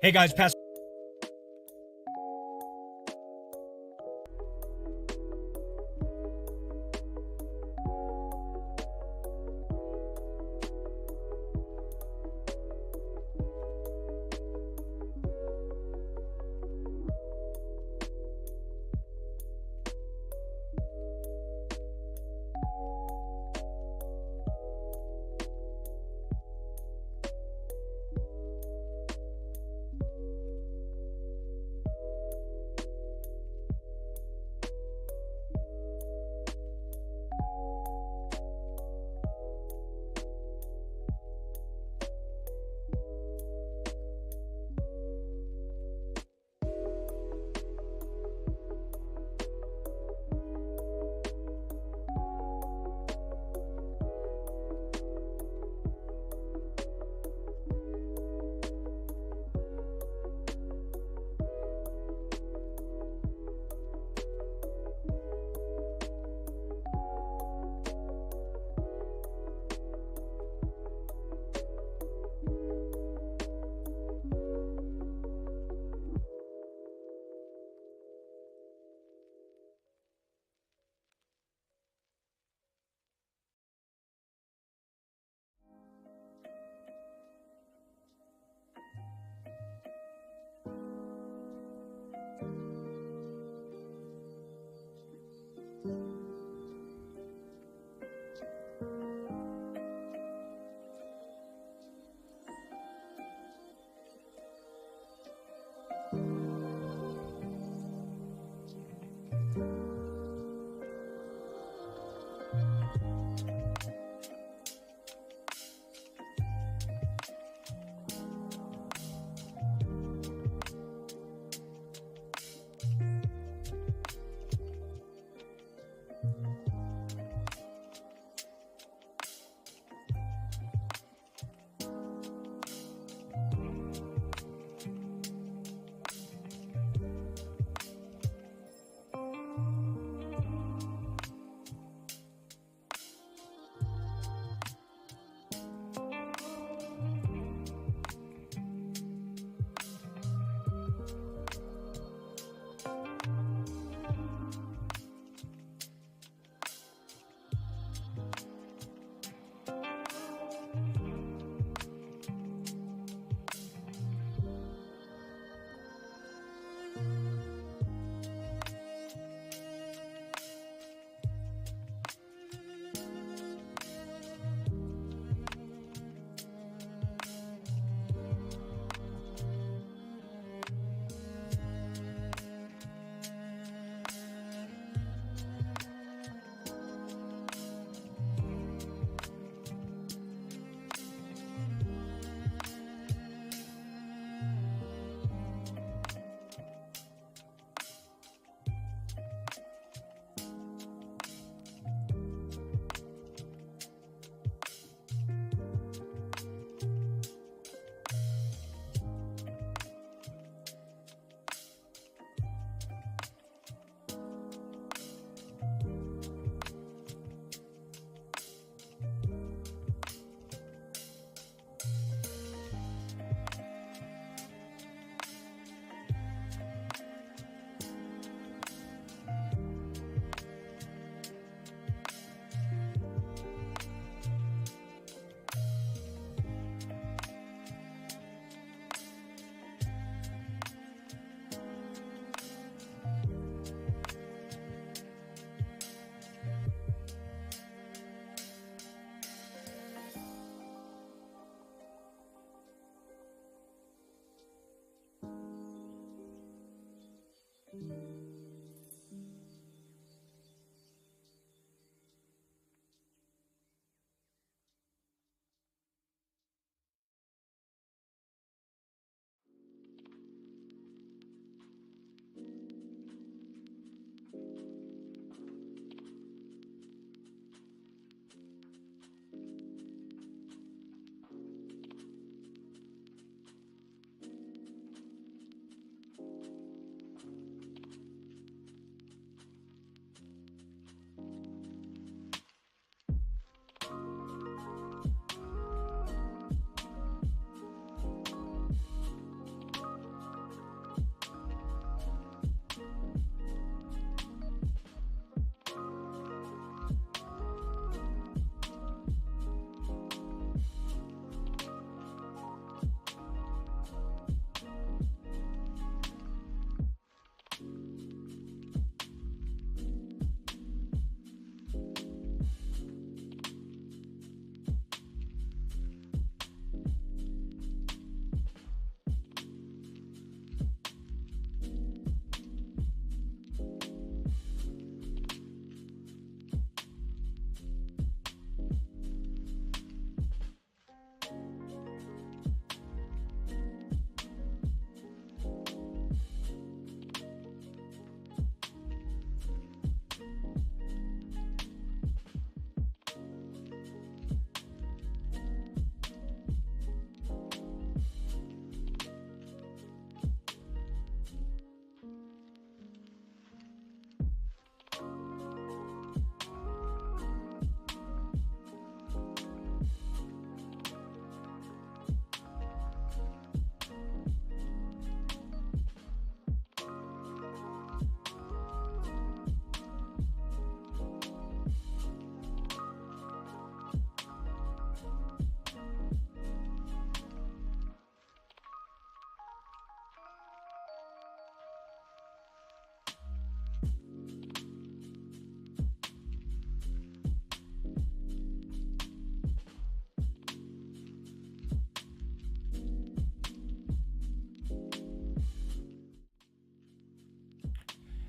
Hey guys, Pastor.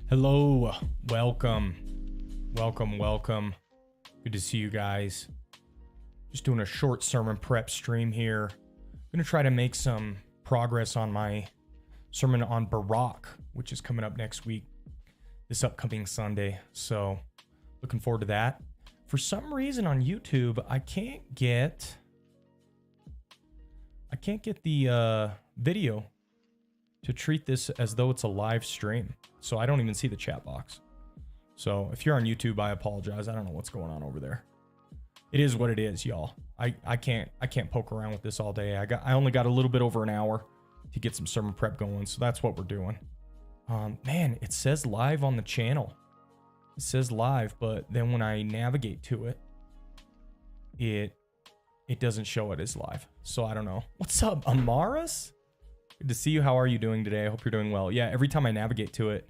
Hello, welcome. Good to see you guys. Just doing a short sermon prep stream here. I'm gonna try to make some progress on my sermon on Barak, which is coming up next week, this upcoming Sunday. So looking forward to that. For some reason on YouTube, I can't get the video to treat this as though it's a live stream. So I don't even see the chat box. So if you're on YouTube, I apologize. I don't know what's going on over there. It is what it is, y'all. I can't poke around with this all day. I only got a little bit over an hour to get some sermon prep going, so that's what we're doing. Man, it says live on the channel. It says live, but then when I navigate to it, it doesn't show it as live. So I don't know. What's up, Amaris? Good to see you. How are you doing today? I hope you're doing well. Yeah, every time I navigate to it,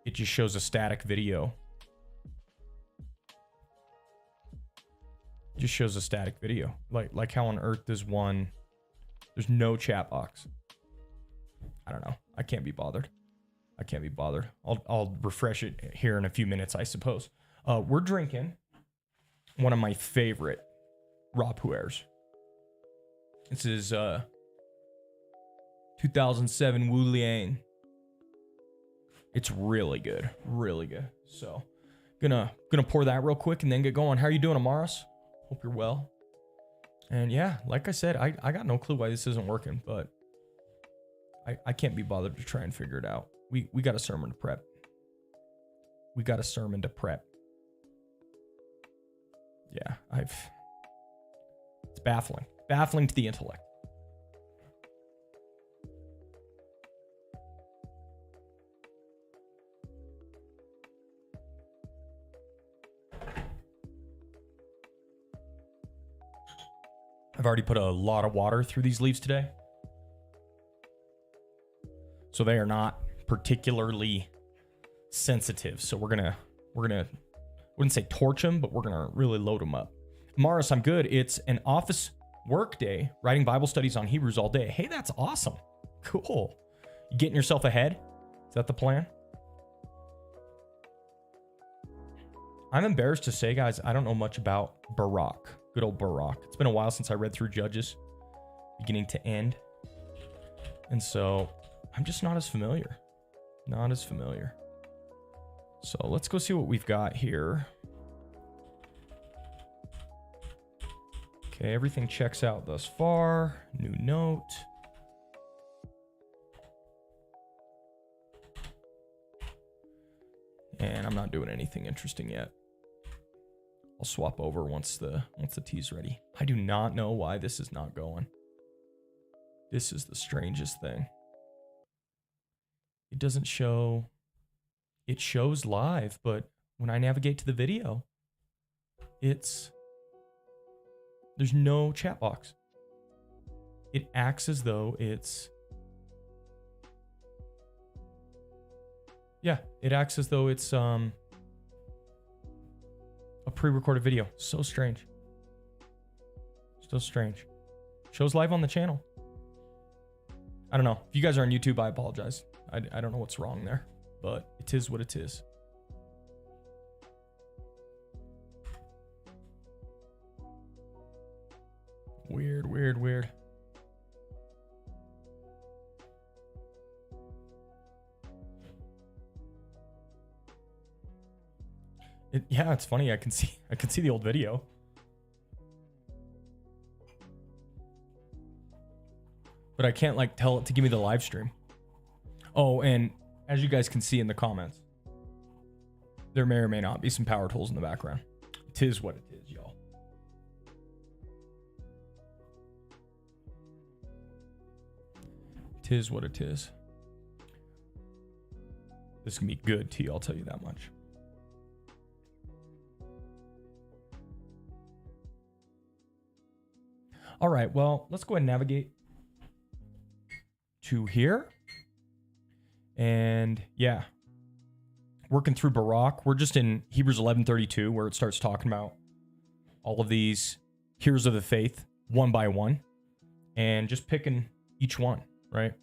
it just shows a static video. It just shows a static video. Like how on earth there's no chat box. I don't know. I can't be bothered. I'll refresh it here in a few minutes, I suppose. We're drinking one of my favorite raw pu'ers. This is 2007 Wu Liang. It's really good. So gonna pour that real quick and then get going. How are you doing, Amaris? Hope you're well. And yeah, like I said, I got no clue why this isn't working, but I can't be bothered to try and figure it out. We got a sermon to prep. Yeah, it's baffling to the intellect. I've already put a lot of water through these leaves today. So they are not particularly sensitive. So we're gonna, wouldn't say torch them, but we're gonna really load them up. Maris, I'm good. It's an office work day, writing Bible studies on Hebrews all day. Hey, that's awesome. Cool. You getting yourself ahead? Is that the plan? I'm embarrassed to say, guys, I don't know much about Barak. Good old Barak. It's been a while since I read through Judges, beginning to end. And so I'm just not as familiar. So let's go see what we've got here. Okay, everything checks out thus far. New note. And I'm not doing anything interesting yet. I'll swap over once the tea's ready. I do not know why this is not going. This is the strangest thing. It doesn't show. It shows live, but when I navigate to the video, there's no chat box. It acts as though it's a pre-recorded video. So strange. Shows live on the channel. I don't know. If you guys are on YouTube, I apologize. I don't know what's wrong there, but it is what it is. Weird. Yeah, it's funny. I can see the old video. But I can't tell it to give me the live stream. Oh, and as you guys can see in the comments, there may or may not be some power tools in the background. It is what it is, y'all. It is what it is. This can be good tea, I'll tell you that much. All right, well, let's go ahead and navigate to here. And yeah, working through Barak. We're just in Hebrews 11:32, where it starts talking about all of these heroes of the faith one by one and just picking each one, right?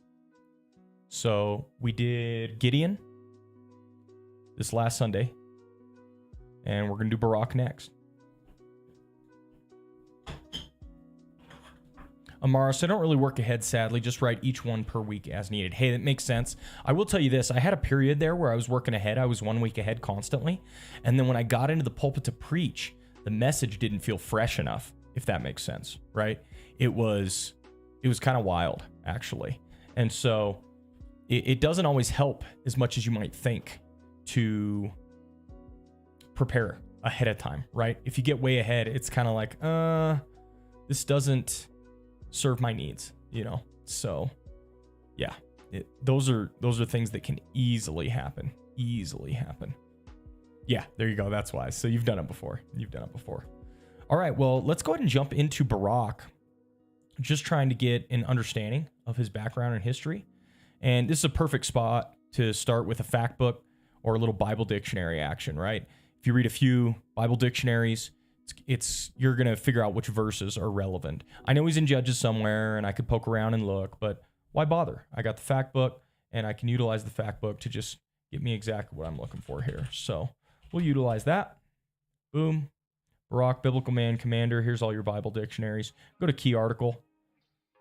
So we did Gideon, this last Sunday. And we're going to do Barak next. Amara, so I don't really work ahead, sadly. Just write each one per week as needed. Hey, that makes sense. I will tell you this. I had a period there where I was working ahead. I was 1 week ahead constantly. And then when I got into the pulpit to preach, the message didn't feel fresh enough, if that makes sense, right? It was kind of wild, actually. And so it doesn't always help as much as you might think to prepare ahead of time, right? If you get way ahead, it's kind of like, this doesn't serve my needs, you know? So yeah, those are things that can easily happen. Yeah, there you go. That's why. So you've done it before. All right, well, let's go ahead and jump into Barak. Just trying to get an understanding of his background and history. And this is a perfect spot to start with a fact book or a little Bible dictionary action, right? If you read a few Bible dictionaries, you're going to figure out which verses are relevant. I know he's in Judges somewhere, and I could poke around and look, but why bother? I got the fact book, and I can utilize the fact book to just get me exactly what I'm looking for here. So we'll utilize that. Boom. Barak, Biblical Man, Commander. Here's all your Bible dictionaries. Go to key article,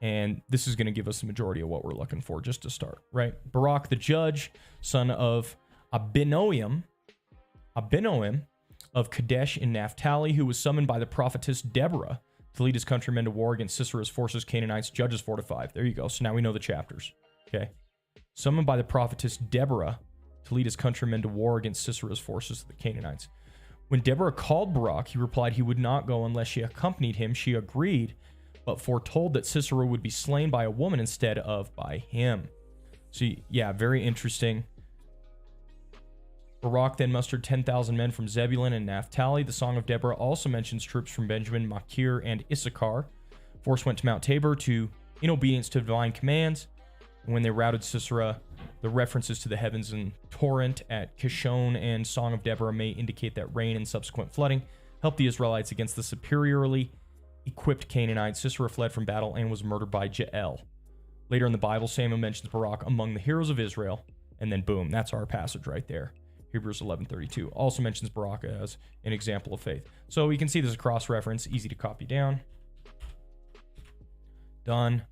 and this is going to give us the majority of what we're looking for just to start, right? Barak, the judge, son of Abinoam of Kadesh in Naphtali, who was summoned by the prophetess Deborah to lead his countrymen to war against Sisera's forces, Canaanites, Judges 4-5. There you go. So now we know the chapters. Okay. Summoned by the prophetess Deborah to lead his countrymen to war against Sisera's forces, the Canaanites. When Deborah called Barak, he replied he would not go unless she accompanied him. She agreed, but foretold that Sisera would be slain by a woman instead of by him. So yeah, very interesting. Barak then mustered 10,000 men from Zebulun and Naphtali. The Song of Deborah also mentions troops from Benjamin, Machir, and Issachar. Force went to Mount Tabor in obedience to divine commands. And when they routed Sisera, the references to the heavens and torrent at Kishon and Song of Deborah may indicate that rain and subsequent flooding helped the Israelites against the superiorly equipped Canaanites. Sisera fled from battle and was murdered by Jael. Later in the Bible, Samuel mentions Barak among the heroes of Israel. And then boom, that's our passage right there. Hebrews 11:32 also mentions Barak as an example of faith. So you can see there's a cross-reference, easy to copy down. Done.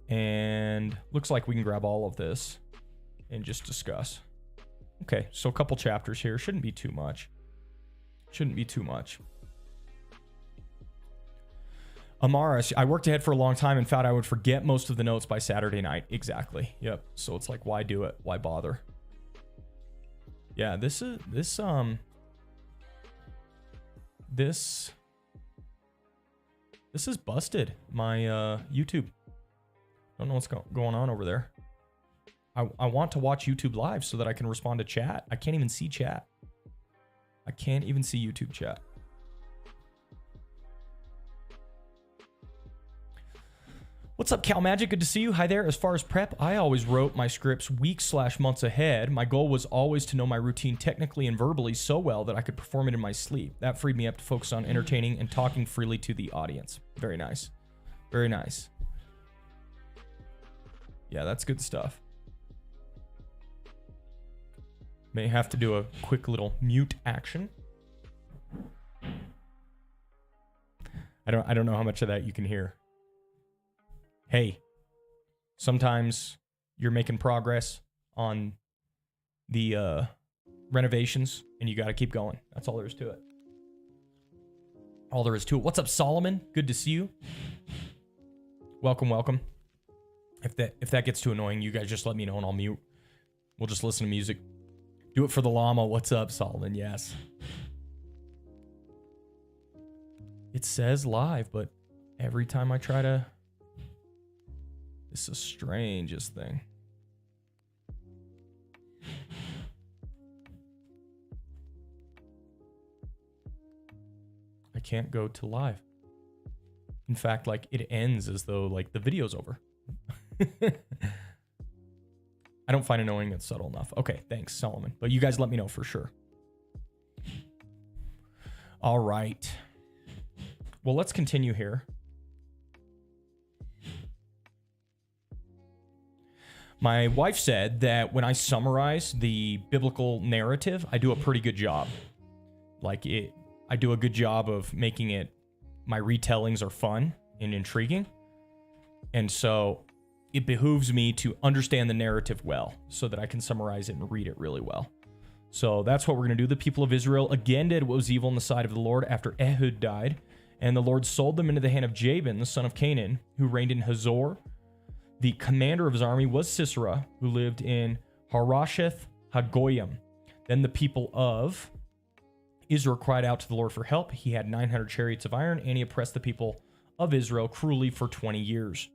And looks like we can grab all of this and just discuss. Okay, so a couple chapters here. Shouldn't be too much. Amara, I worked ahead for a long time and found I would forget most of the notes by Saturday night. Exactly. Yep. So it's like, why do it? Why bother? Yeah, this is busted. My YouTube. Don't know what's going on over there. I want to watch YouTube live so that I can respond to chat. I can't even see chat. I can't even see YouTube chat. What's up, Cal Magic? Good to see you. Hi there. As far as prep, I always wrote my scripts weeks/months ahead. My goal was always to know my routine technically and verbally so well that I could perform it in my sleep. That freed me up to focus on entertaining and talking freely to the audience. Very nice. Very nice. Yeah, that's good stuff. May have to do a quick little mute action. I don't know how much of that you can hear. Hey, sometimes you're making progress on the renovations and you got to keep going. That's all there is to it. All there is to it. What's up, Solomon? Good to see you. Welcome, welcome. If that gets too annoying, you guys just let me know and I'll mute. We'll just listen to music. Do it for the llama. What's up, Solomon? Yes. It says live, but every time I try to... It's the strangest thing. I can't go to live. In fact, like it ends as though like the video's over. I don't find annoying it's subtle enough. Okay, thanks, Solomon. But you guys let me know for sure. All right. Well, let's continue here. My wife said that when I summarize the biblical narrative, I do a pretty good job. I do a good job of making it, my retellings are fun and intriguing. And so it behooves me to understand the narrative well so that I can summarize it and read it really well. So that's what we're going to do. The people of Israel again did what was evil in the sight of the Lord after Ehud died. And the Lord sold them into the hand of Jabin, the son of Canaan, who reigned in Hazor. The commander of his army was Sisera, who lived in Harosheth Hagoyim. Then the people of Israel cried out to the Lord for help. He had 900 chariots of iron, and he oppressed the people of Israel cruelly for 20 years.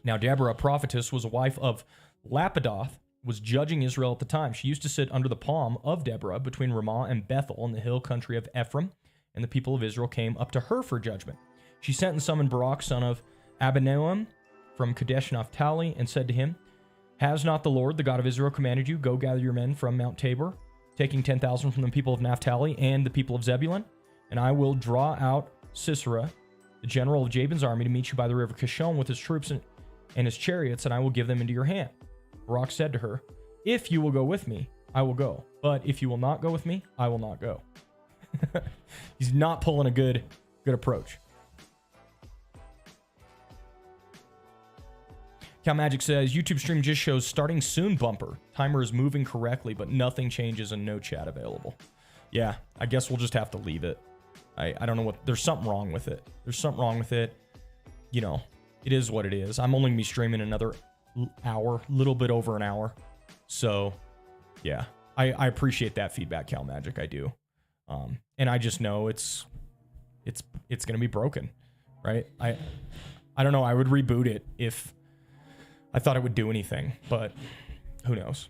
Now Deborah, a prophetess, was a wife of Lapidoth, was judging Israel at the time. She used to sit under the palm of Deborah between Ramah and Bethel in the hill country of Ephraim, and the people of Israel came up to her for judgment. She sent and summoned Barak, son of Abinoam, from Kadesh Naphtali, and said to him, "Has not the Lord, the God of Israel, commanded you, go gather your men from Mount Tabor, taking 10,000 from the people of Naphtali and the people of Zebulun? And I will draw out Sisera, the general of Jabin's army, to meet you by the river Kishon with his troops and his chariots, and I will give them into your hand." Barak said to her, "If you will go with me, I will go. But if you will not go with me, I will not go." He's not pulling a good approach. Cal Magic says, YouTube stream just shows starting soon bumper. Timer is moving correctly, but nothing changes and no chat available. Yeah, I guess we'll just have to leave it. I don't know what, there's something wrong with it. There's something wrong with it. You know, it is what it is. I'm only going to be streaming another hour, little bit over an hour. So, yeah, I appreciate that feedback, Cal Magic. I do. And I just know it's going to be broken, right? I don't know. I would reboot it if I thought it would do anything, but who knows?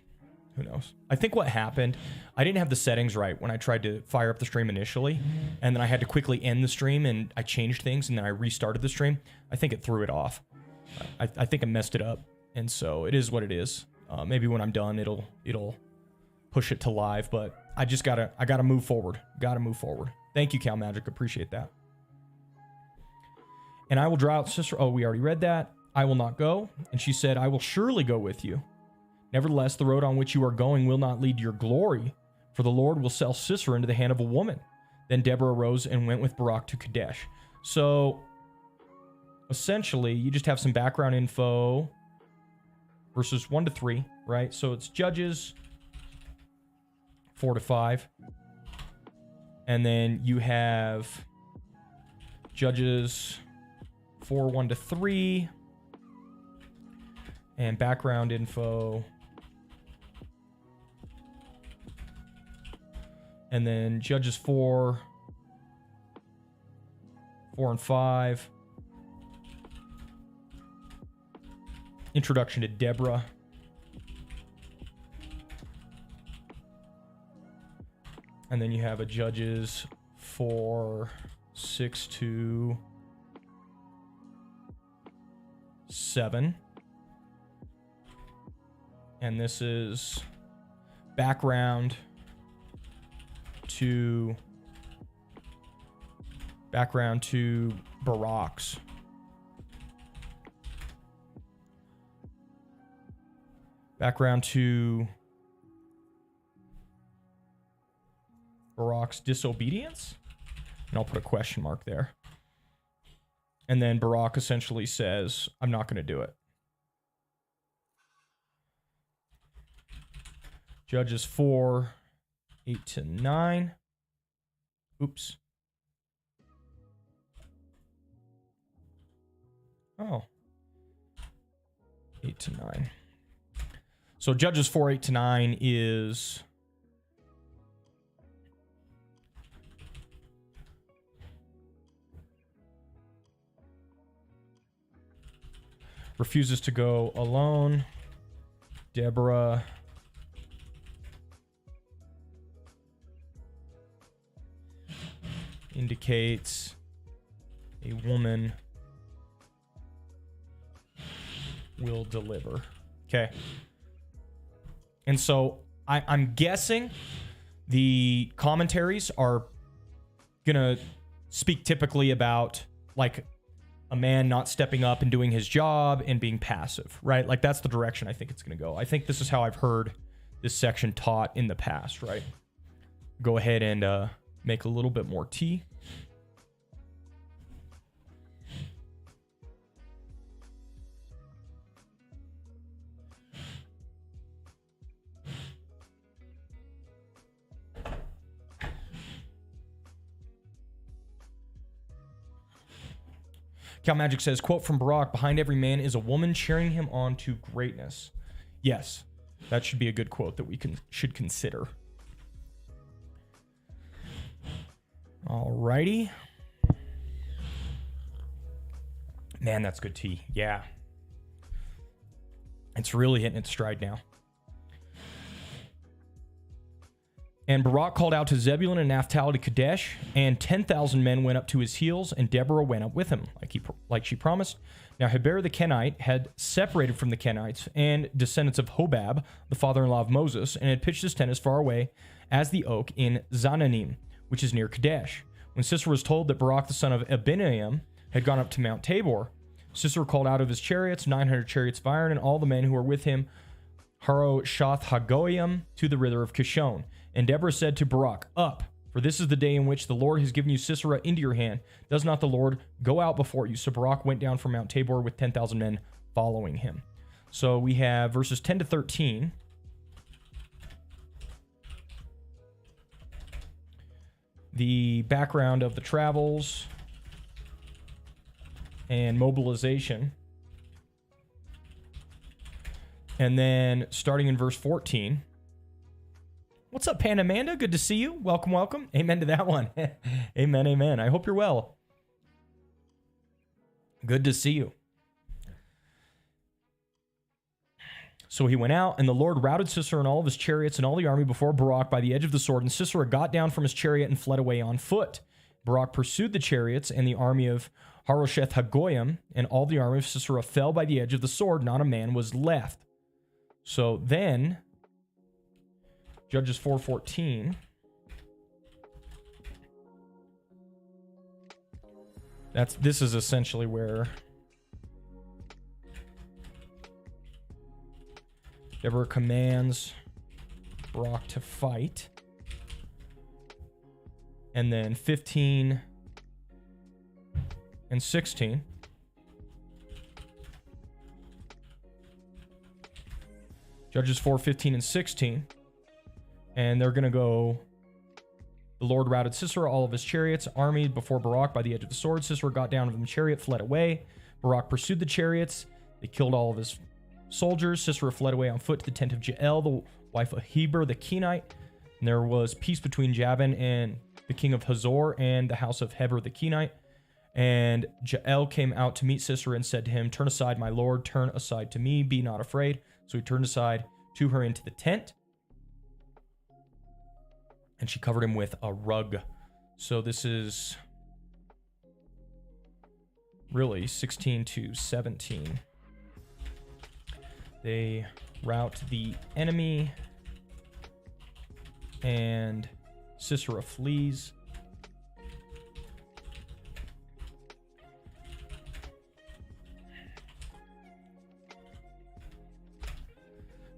Who knows? I think what happened, I didn't have the settings right when I tried to fire up the stream initially, and then I had to quickly end the stream, and I changed things, and then I restarted the stream. I think it threw it off. I think I messed it up, and so it is what it is. Maybe when I'm done, it'll push it to live, but I gotta move forward. Gotta move forward. Thank you, Cal Magic. Appreciate that. And I will draw out Sisera. Oh, we already read that. I will not go. And she said, I will surely go with you. Nevertheless, the road on which you are going will not lead to your glory, for the Lord will sell Sisera into the hand of a woman. Then Deborah arose and went with Barak to Kadesh. So, essentially, you just have some background info. Verses 1 to 3, right? So it's Judges 4 to 5. And then you have Judges 4, 1 to 3. And background info. And then Judges 4, 4 and 5. Introduction to Deborah. And then you have a Judges 4, 6 to 7. And this is background to Barak's. Background to Barak's disobedience. And I'll put a question mark there. And then Barak essentially says, I'm not going to do it. Judges 4, 8 to 9. Oops. Oh. 8 to 9. So Judges 4, 8 to 9 is refuses to go alone. Deborah indicates a woman will deliver. Okay. And so I'm guessing the commentaries are going to speak typically about like a man not stepping up and doing his job and being passive, right? Like that's the direction I think it's going to go. I think this is how I've heard this section taught in the past, right? Go ahead and make a little bit more tea. Cal Magic says, quote from Barak, behind every man is a woman cheering him on to greatness. Yes, that should be a good quote that we should consider. Alrighty. Man, that's good tea. Yeah. It's really hitting its stride now. And Barak called out to Zebulun and Naphtali to Kadesh, and 10,000 men went up to his heels, and Deborah went up with him, like she promised. Now Heber the Kenite had separated from the Kenites and descendants of Hobab, the father-in-law of Moses, and had pitched his tent as far away as the oak in Zananim, which is near Kadesh. When Sisera was told that Barak the son of Abinoam had gone up to Mount Tabor, Sisera called out of his chariots 900 chariots of iron, and all the men who were with him, Haroshath Hagoyim, to the river of Kishon. And Deborah said to Barak, up, for this is the day in which the Lord has given you Sisera into your hand. Does not the Lord go out before you? So Barak went down from Mount Tabor with 10,000 men following him. So we have verses 10 to 13. The background of the travels and mobilization. And then starting in verse 14. What's up, Pan Amanda? Good to see you. Welcome, welcome. Amen to that one. Amen, amen. I hope you're well. Good to see you. So he went out, and the Lord routed Sisera and all of his chariots and all the army before Barak by the edge of the sword, and Sisera got down from his chariot and fled away on foot. Barak pursued the chariots and the army of Harosheth Hagoyim, and all the army of Sisera fell by the edge of the sword. Not a man was left. So then, Judges 4:14. This is essentially where Deborah commands Barak to fight. And then 15 and 16. Judges 4:15 and 16. And they're going to go, the Lord routed Sisera, all of his chariots, army before Barak by the edge of the sword. Sisera got down from the chariot, fled away. Barak pursued the chariots. They killed all of his soldiers. Sisera fled away on foot to the tent of Jael, the wife of Heber the Kenite. And there was peace between Jabin and the king of Hazor and the house of Heber the Kenite. And Jael came out to meet Sisera and said to him, turn aside, my lord, turn aside to me, be not afraid. So he turned aside to her into the tent. And she covered him with a rug. So this is really 16 to 17. They rout the enemy. And Sisera flees.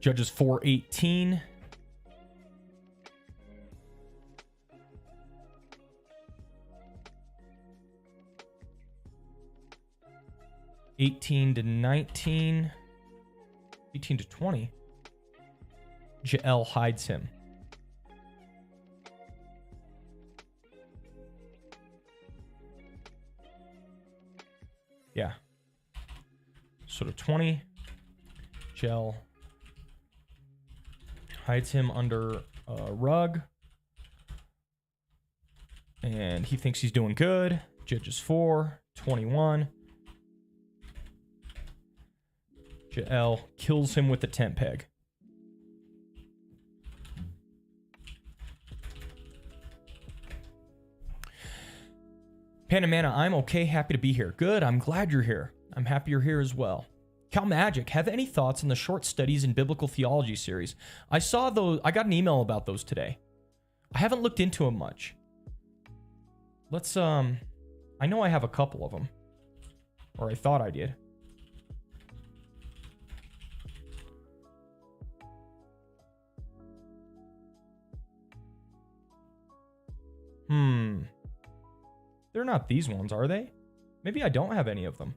Judges 4:18. (18 to 19), 18 to 20. Jael hides him. Yeah. Sort of 20. Jael hides him under a rug. And he thinks he's doing good. Judges 4:21. Jael kills him with the tent peg. Panamana, I'm okay. Happy to be here. Good. I'm glad you're here. I'm happy you're here as well. Cal Magic, have any thoughts on the short studies in biblical theology series? I saw those. I got an email about those today. I haven't looked into them much. Let's, I know I have a couple of them. Or I thought I did. They're not these ones, are they? Maybe I don't have any of them.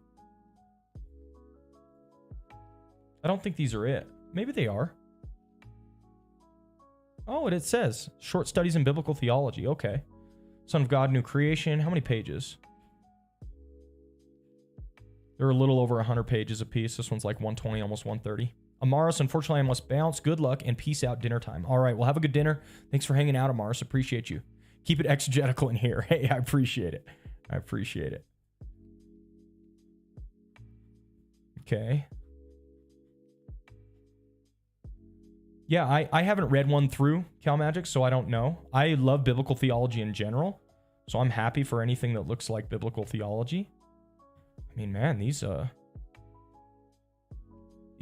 I don't think these are it. Maybe they are. Oh, and it says Short Studies in Biblical Theology. Okay. Son of God, New Creation. How many pages? They're a little over 100 pages a piece. This one's like 120, almost 130. Amaris, unfortunately, I must bounce. Good luck and peace out. Dinner time. All right. Well, have a good dinner. Thanks for hanging out, Amaris. Appreciate you. Keep it exegetical in here. Hey, I appreciate it. I appreciate it. Okay. Yeah, I haven't read one through Cal Magic, so I don't know. I love biblical theology in general, so I'm happy for anything that looks like biblical theology. I mean, man, these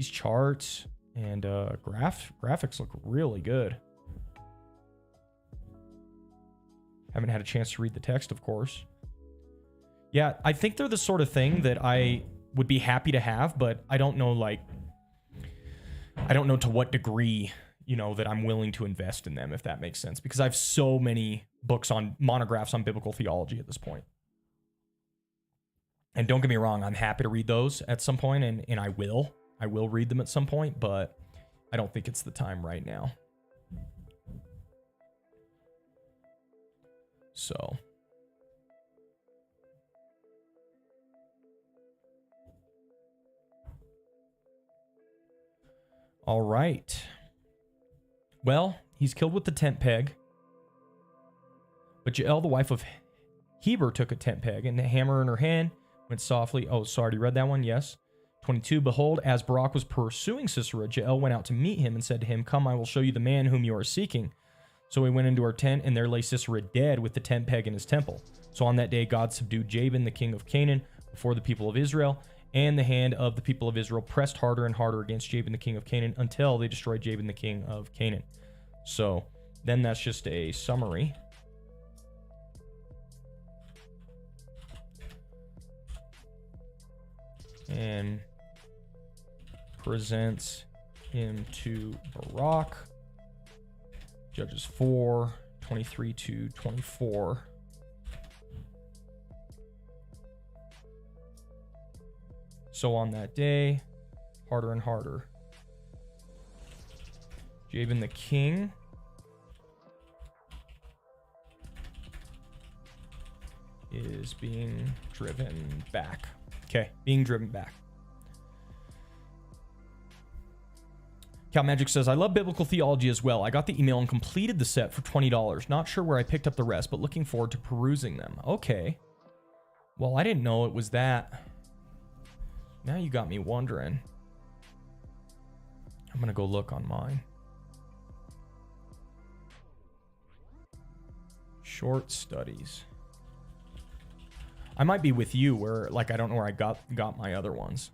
charts and graphics look really good. Haven't had a chance to read the text, of course. Yeah, I think they're the sort of thing that I would be happy to have, but I don't know, like, I don't know to what degree, you know, that I'm willing to invest in them, if that makes sense, because I have so many books on monographs on biblical theology at this point. And don't get me wrong, I'm happy to read those at some point, and I will read them at some point, but I don't think it's the time right now. So all right. Well, he's killed with the tent peg. But Jael, the wife of Heber, took a tent peg and a hammer in her hand, went softly. Oh, sorry, you read that one? Yes. 22, behold, as Barak was pursuing Sisera, Jael went out to meet him and said to him, come, I will show you the man whom you are seeking. So he went into her tent, and there lay Sisera dead with the tent peg in his temple. So on that day, God subdued Jabin, the king of Canaan, before the people of Israel, and the hand of the people of Israel pressed harder and harder against Jabin, the king of Canaan, until they destroyed Jabin, the king of Canaan. So then that's just a summary. And presents him to Barak. Judges 4, 23 to 24. So on that day, harder and harder. Jabin the king is being driven back. Okay, being driven back. Cal Magic says, I love biblical theology as well. I got the email and completed the set for $20. Not sure where I picked up the rest, but looking forward to perusing them. Okay. Well, I didn't know it was that. Now you got me wondering. I'm going to go look on mine. Short studies. I might be with you where, like, I don't know where I got my other ones.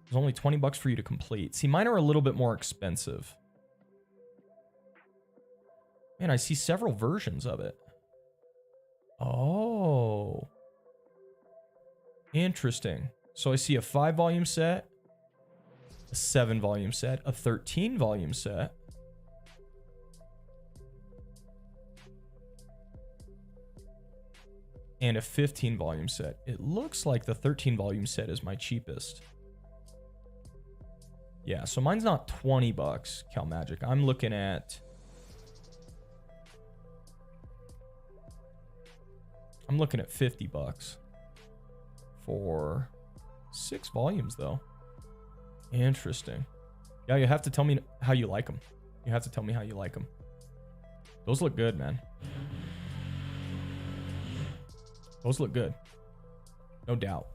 There's only 20 bucks for you to complete. See, mine are a little bit more expensive. Man, I see several versions of it. Oh. Interesting. So I see a 5-volume set, a 7-volume set, a 13-volume set, and a 15-volume set. It looks like the 13-volume set is my cheapest. Yeah, so mine's not 20 bucks, Cal Magic. I'm looking at... I'm looking at 50 bucks for 6 volumes, though. Interesting. Yeah, you have to tell me how you like them. You have to tell me how you like them. Those look good, man. Those look good. No doubt.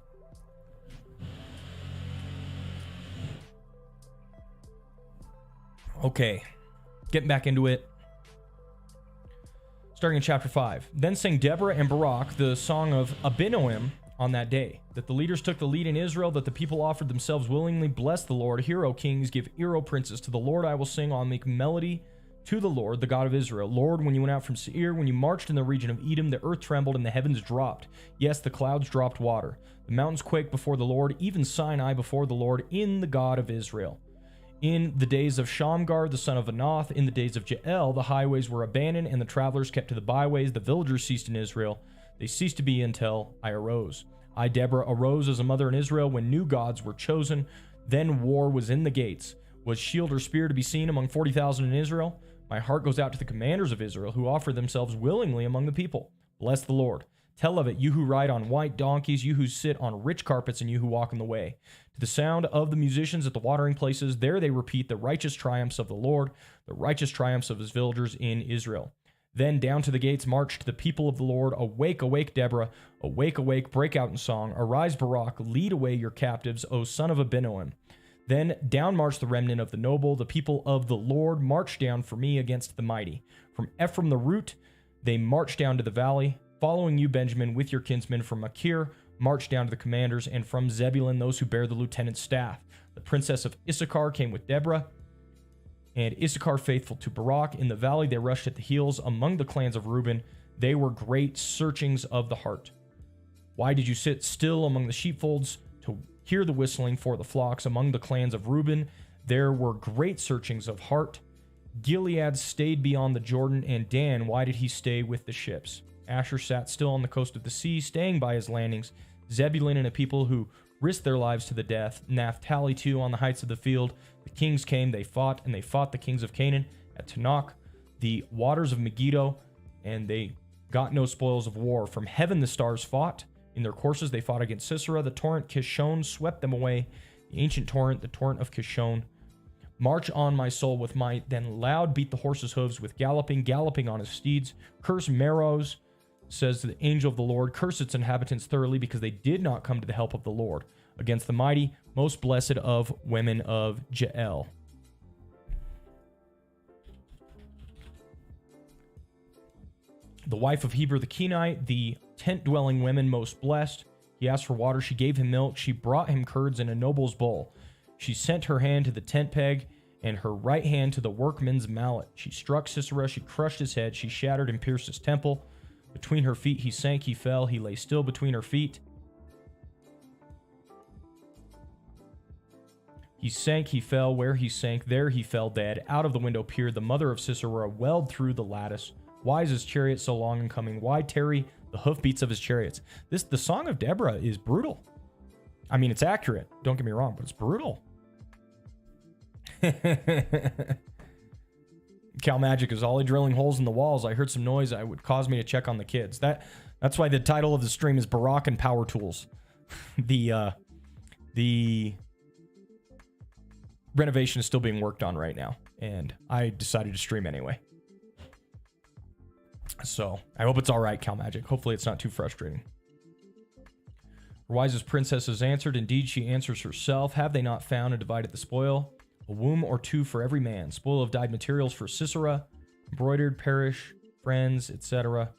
Okay. Getting back into it. Starting in chapter 5. Then sang Deborah and Barak the song of Abinoam on that day, that the leaders took the lead in Israel, that the people offered themselves willingly. Bless the Lord. Hear, O kings, give ear, O princes. To the Lord I will sing, I'll make melody to the Lord, the God of Israel. Lord, when you went out from Seir, when you marched in the region of Edom, the earth trembled and the heavens dropped. Yes, the clouds dropped water. The mountains quaked before the Lord, even Sinai before the Lord, in the God of Israel. In the days of Shamgar, the son of Anath, in the days of Jael, the highways were abandoned, and the travelers kept to the byways. The villagers ceased in Israel. They ceased to be until I arose. I, Deborah, arose as a mother in Israel when new gods were chosen. Then war was in the gates. Was shield or spear to be seen among 40,000 in Israel? My heart goes out to the commanders of Israel, who offer themselves willingly among the people. Bless the Lord. Tell of it, you who ride on white donkeys, you who sit on rich carpets, and you who walk in the way. To the sound of the musicians at the watering places, there they repeat the righteous triumphs of the Lord, the righteous triumphs of his villagers in Israel. Then down to the gates marched the people of the Lord. Awake, awake, Deborah. Awake, awake, break out in song. Arise, Barak, lead away your captives, O son of Abinoam. Then down marched the remnant of the noble. The people of the Lord marched down for me against the mighty. From Ephraim the root, they marched down to the valley. Following you, Benjamin, with your kinsmen from Machir, marched down to the commanders, and from Zebulun, those who bear the lieutenant's staff. The princess of Issachar came with Deborah, and Issachar faithful to Barak. In the valley they rushed at the heels. Among the clans of Reuben, they were great searchings of the heart. Why did you sit still among the sheepfolds to hear the whistling for the flocks? Among the clans of Reuben, there were great searchings of heart. Gilead stayed beyond the Jordan, and Dan, why did he stay with the ships? Asher sat still on the coast of the sea, staying by his landings. Zebulun and a people who risked their lives to the death. Naphtali too on the heights of the field. The kings came, they fought, and they fought the kings of Canaan at Tanakh, the waters of Megiddo, and they got no spoils of war. From heaven the stars fought. In their courses they fought against Sisera. The torrent Kishon swept them away. The ancient torrent, the torrent of Kishon. March on, my soul, with might. Then loud beat the horses' hooves with galloping, galloping on his steeds. Curse Meroz, says the angel of the Lord. Curse its inhabitants thoroughly, because they did not come to the help of the Lord. Against the mighty, most blessed of women of Jael. The wife of Heber the Kenite, the tent-dwelling women most blessed. He asked for water, she gave him milk. She brought him curds in a noble's bowl. She sent her hand to the tent peg, and her right hand to the workman's mallet. She struck Sisera, she crushed his head, she shattered and pierced his temple. Between her feet he sank, he fell, he lay still between her feet. He sank, he fell, where he sank, there he fell dead. Out of the window peered the mother of Sisera, welled through the lattice. Why is his chariot so long in coming? Why tarry the hoofbeats of his chariots? The Song of Deborah is brutal. I mean, it's accurate, don't get me wrong, but it's brutal. Cal Magic is Ollie drilling holes in the walls. I heard some noise that would cause me to check on the kids. That's why the title of the stream is Barak and Power Tools. The renovation is still being worked on right now, and I decided to stream anyway. So I hope it's all right, Cal Magic. Hopefully it's not too frustrating. Her wisest princess has answered. Indeed, she answers herself. Have they not found and divided the spoil? A womb or two for every man. Spoil of dyed materials for Sisera. Embroidered, perish, friends, etc.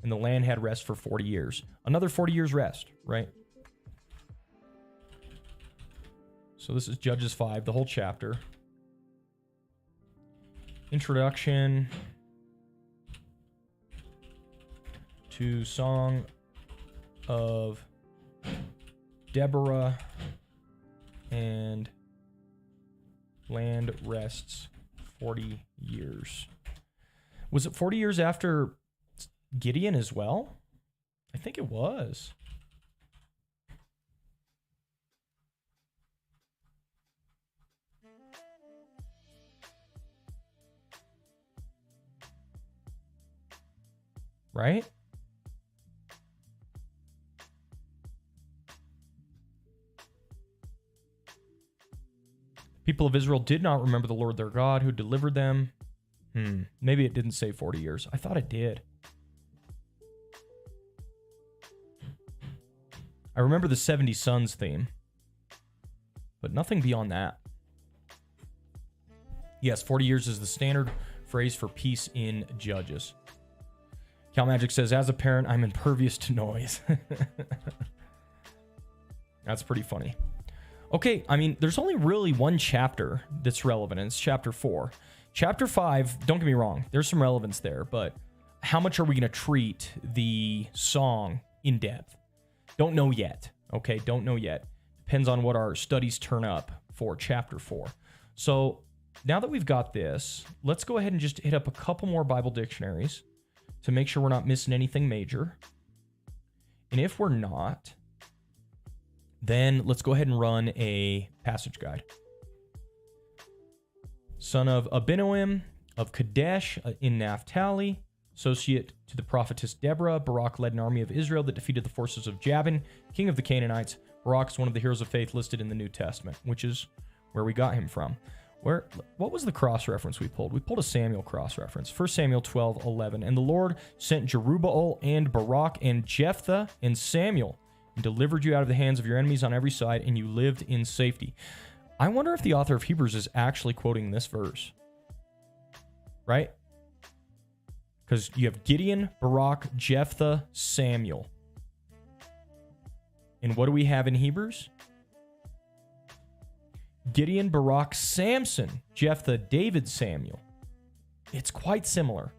And the land had rest for 40 years. Another 40 years rest, right? So this is Judges 5, the whole chapter. Introduction to Song of Deborah, and land rests 40 years. Was it 40 years after Gideon as well? I think it was. Right? People of Israel did not remember the Lord their God who delivered them. Maybe it didn't say 40 years. I thought it did. I remember the 70 sons theme, but nothing beyond that. Yes, 40 years is the standard phrase for peace in Judges. Cal Magic says, as a parent, I'm impervious to noise. That's pretty funny. Okay, I mean, there's only really one chapter that's relevant, and it's chapter 4. Chapter 5, don't get me wrong, there's some relevance there, but how much are we going to treat the song in depth? Don't know yet. Okay, don't know yet. Depends on what our studies turn up for chapter 4. So now that we've got this, let's go ahead and just hit up a couple more Bible dictionaries to make sure we're not missing anything major. And if we're not, then let's go ahead and run a passage guide. Son of Abinoam of Kadesh in Naphtali, associate to the prophetess Deborah, Barak led an army of Israel that defeated the forces of Jabin, king of the Canaanites. Barak is one of the heroes of faith listed in the New Testament, which is where we got him from. What was the cross-reference we pulled? We pulled a Samuel cross-reference. 1 Samuel 12:11. And the Lord sent Jerubbaal and Barak and Jephthah and Samuel and delivered you out of the hands of your enemies on every side, and you lived in safety. I wonder if the author of Hebrews is actually quoting this verse. Right? Because you have Gideon, Barak, Jephthah, Samuel. And what do we have in Hebrews? Gideon, Barak, Samson, Jephthah, David, Samuel. It's quite similar.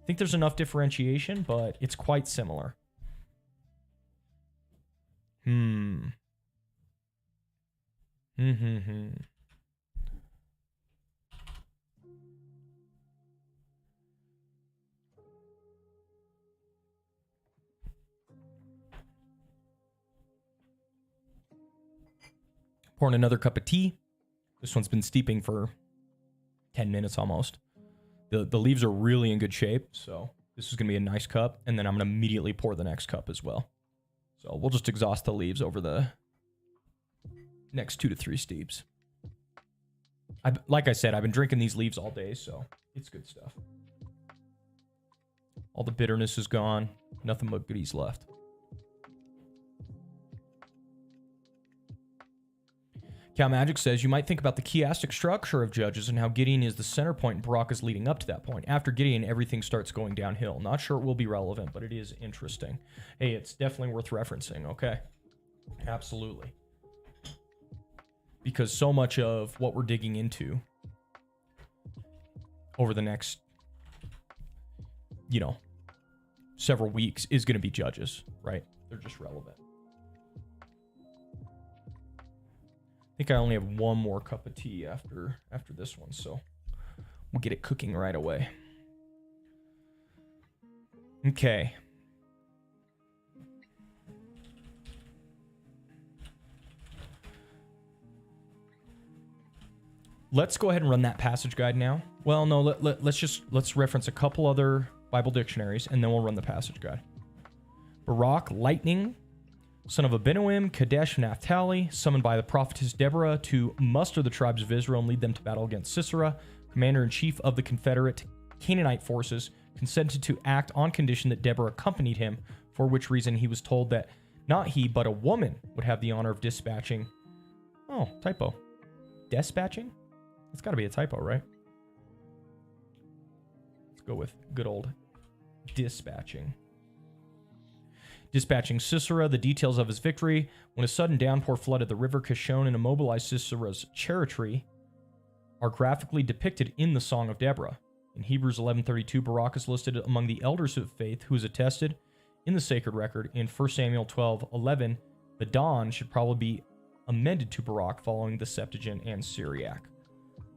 I think there's enough differentiation, but it's quite similar. Pouring another cup of tea. This one's been steeping for 10 minutes almost. The leaves are really in good shape, so this is going to be a nice cup, and then I'm going to immediately pour the next cup as well. So we'll just exhaust the leaves over the next 2 to 3 steeps. Like I said, I've been drinking these leaves all day, so it's good stuff. All the bitterness is gone. Nothing but goodies left. Cal Magic says, you might think about the chiastic structure of Judges and how Gideon is the center point and Barak is leading up to that point. After Gideon, everything starts going downhill. Not sure it will be relevant, but it is interesting. Hey, it's definitely worth referencing, okay? Absolutely. Because so much of what we're digging into over the next, several weeks is going to be Judges, right? They're just relevant. I think I only have one more cup of tea after this one, so we'll get it cooking right away. Okay. Let's go ahead and run that passage guide now. Well, no, let's reference a couple other Bible dictionaries, and then we'll run the passage guide. Barak, lightning. Son of Abinoam, Kadesh, Naphtali, summoned by the prophetess Deborah to muster the tribes of Israel and lead them to battle against Sisera, commander-in-chief of the Confederate Canaanite forces, consented to act on condition that Deborah accompanied him, for which reason he was told that not he, but a woman would have the honor of dispatching. Oh, typo. Dispatching? It's got to be a typo, right? Let's go with good old dispatching. Dispatching Sisera, the details of his victory. When a sudden downpour flooded the river Kishon and immobilized Sisera's chariotry are graphically depicted in the Song of Deborah. In Hebrews 11:32, Barak is listed among the elders of faith who is attested in the sacred record. In 1 Samuel 12:11, the dawn should probably be amended to Barak following the Septuagint and Syriac.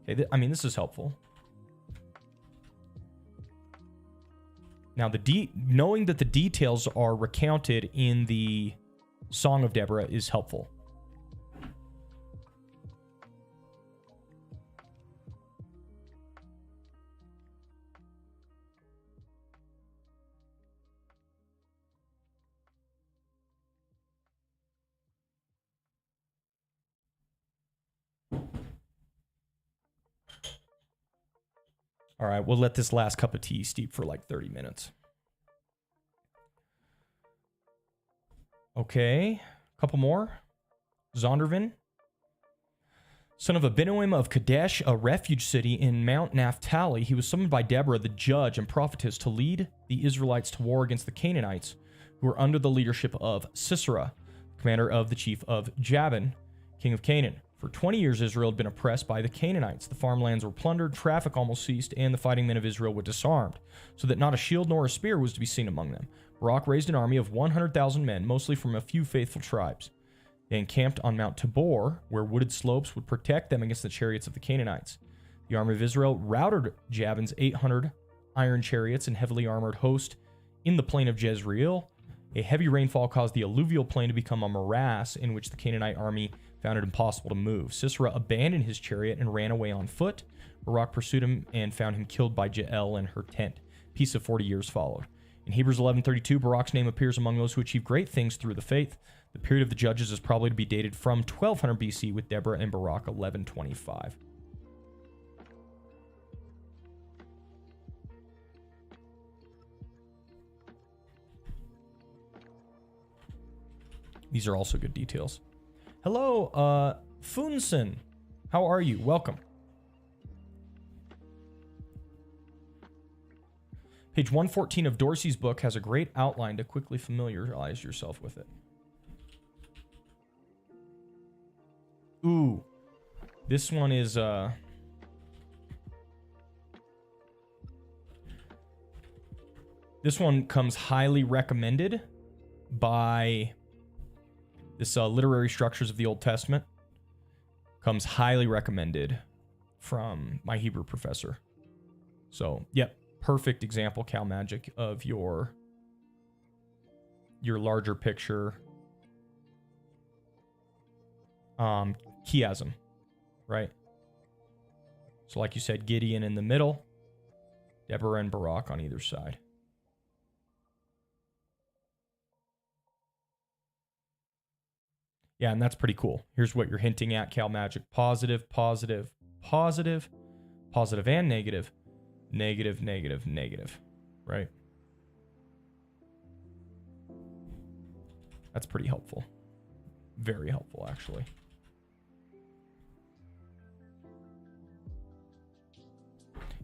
Okay, this is helpful. Now, knowing that the details are recounted in the Song of Deborah is helpful. All right, we'll let this last cup of tea steep for like 30 minutes. Okay, a couple more. Zondervan, son of Abinoam of Kadesh, a refuge city in Mount Naphtali. He was summoned by Deborah, the judge and prophetess, to lead the Israelites to war against the Canaanites, who were under the leadership of Sisera, commander of the chief of Jabin, king of Canaan. For 20 years, Israel had been oppressed by the Canaanites. The farmlands were plundered, traffic almost ceased, and the fighting men of Israel were disarmed, so that not a shield nor a spear was to be seen among them. Barak raised an army of 100,000 men, mostly from a few faithful tribes. They encamped on Mount Tabor, where wooded slopes would protect them against the chariots of the Canaanites. The army of Israel routed Jabin's 800 iron chariots and heavily armored host in the plain of Jezreel. A heavy rainfall caused the alluvial plain to become a morass in which the Canaanite army found it impossible to move. Sisera abandoned his chariot and ran away on foot. Barak pursued him and found him killed by Jael and her tent. Peace of 40 years followed. In Hebrews 11:32, Barak's name appears among those who achieve great things through the faith. The period of the judges is probably to be dated from 1200 BC with Deborah and Barak 1125. These are also good details. Hello, Funsen. How are you? Welcome. Page 114 of Dorsey's book has a great outline to quickly familiarize yourself with it. Ooh. This one is, this one comes highly recommended by this Literary Structures of the Old Testament. Comes highly recommended from my Hebrew professor. So, yep, perfect example, Cal Magic, of your larger picture chiasm, right? So like you said, Gideon in the middle, Deborah and Barak on either side. Yeah, and that's pretty cool. Here's what you're hinting at, Cal Magic. Positive, positive, positive, positive and negative, negative, negative, negative, right? That's pretty helpful. Very helpful, actually.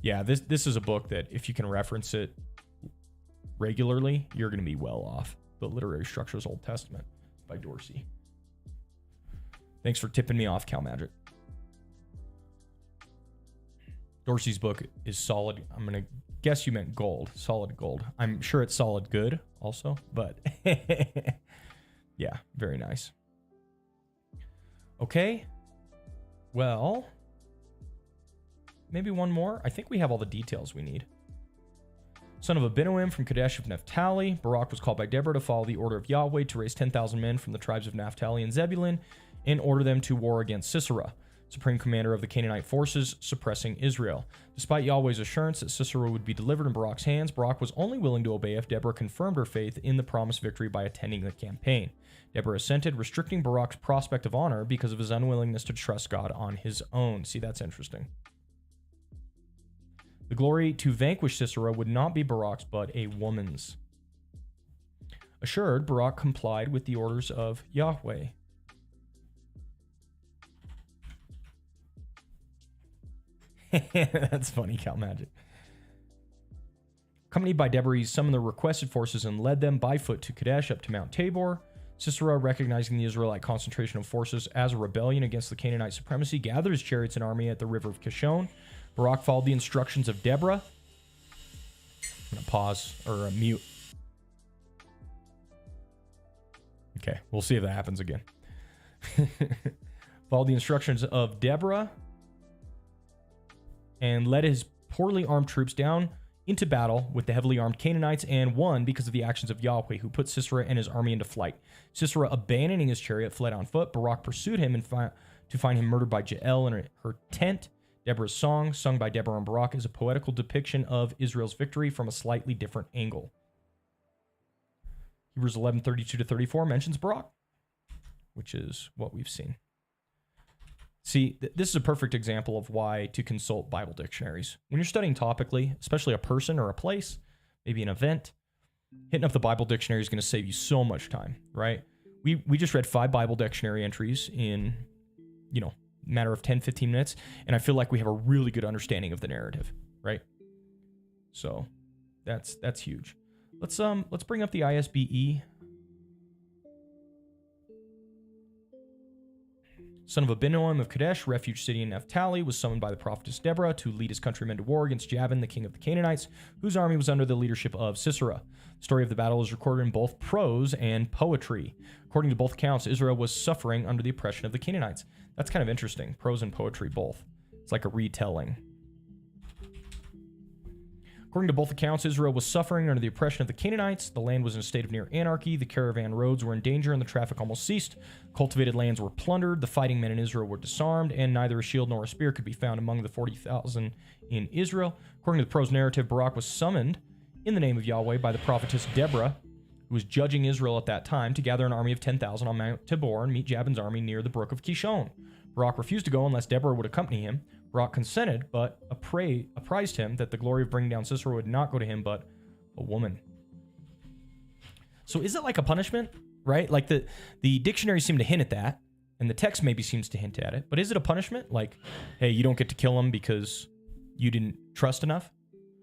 Yeah, this is a book that if you can reference it regularly, you're going to be well off. The Literary Structures Old Testament by Dorsey. Thanks for tipping me off, Cal Magic. Dorsey's book is solid. I'm going to guess you meant gold. Solid gold. I'm sure it's solid good also, but yeah, very nice. Okay. Well, maybe one more. I think we have all the details we need. Son of Abinoam from Kadesh of Naphtali, Barak was called by Deborah to follow the order of Yahweh to raise 10,000 men from the tribes of Naphtali and Zebulun and order them to war against Sisera, supreme commander of the Canaanite forces, suppressing Israel. Despite Yahweh's assurance that Sisera would be delivered in Barak's hands, Barak was only willing to obey if Deborah confirmed her faith in the promised victory by attending the campaign. Deborah assented, restricting Barak's prospect of honor because of his unwillingness to trust God on his own. See, that's interesting. The glory to vanquish Sisera would not be Barak's, but a woman's. Assured, Barak complied with the orders of Yahweh. That's funny, Cal Magic. Accompanied by Deborah, he summoned the requested forces and led them by foot to Kadesh up to Mount Tabor. Sisera, recognizing the Israelite concentration of forces as a rebellion against the Canaanite supremacy, gathered his chariots and army at the river of Kishon. Barak followed the instructions of Deborah. I'm going to pause or mute. Okay, we'll see if that happens again. Followed the instructions of Deborah and led his poorly armed troops down into battle with the heavily armed Canaanites and won because of the actions of Yahweh, who put Sisera and his army into flight. Sisera, abandoning his chariot, fled on foot. Barak pursued him and to find him murdered by Jael in her tent. Deborah's song, sung by Deborah and Barak, is a poetical depiction of Israel's victory from a slightly different angle. Hebrews 11:32-34 mentions Barak, which is what we've seen. See, this is a perfect example of why to consult Bible dictionaries. When you're studying topically, especially a person or a place, maybe an event, hitting up the Bible dictionary is going to save you so much time, right? We just read 5 Bible dictionary entries in, matter of 10, 15 minutes, and I feel like we have a really good understanding of the narrative, right? So that's huge. Let's bring up the ISBE. son of Abinoam of Kadesh, refuge city in Naphtali, was summoned by the prophetess Deborah to lead his countrymen to war against Jabin, the king of the Canaanites, whose army was under the leadership of Sisera. The story of the battle is recorded in both prose and poetry. According to both accounts, Israel was suffering under the oppression of the Canaanites. That's kind of interesting. Prose and poetry both. It's like a retelling. According to both accounts, Israel was suffering under the oppression of the Canaanites. The land was in a state of near anarchy. The caravan roads were in danger and the traffic almost ceased. Cultivated lands were plundered. The fighting men in Israel were disarmed, and neither a shield nor a spear could be found among the 40,000 in Israel. According to the prose narrative, Barak was summoned in the name of Yahweh by the prophetess Deborah, who was judging Israel at that time, to gather an army of 10,000 on Mount Tabor and meet Jabin's army near the brook of Kishon. Barak refused to go unless Deborah would accompany him. Barak consented, but apprised him that the glory of bringing down Sisera would not go to him, but a woman. So is it like a punishment, right? Like the dictionary seemed to hint at that, and the text maybe seems to hint at it, but is it a punishment? Like, hey, you don't get to kill him because you didn't trust enough?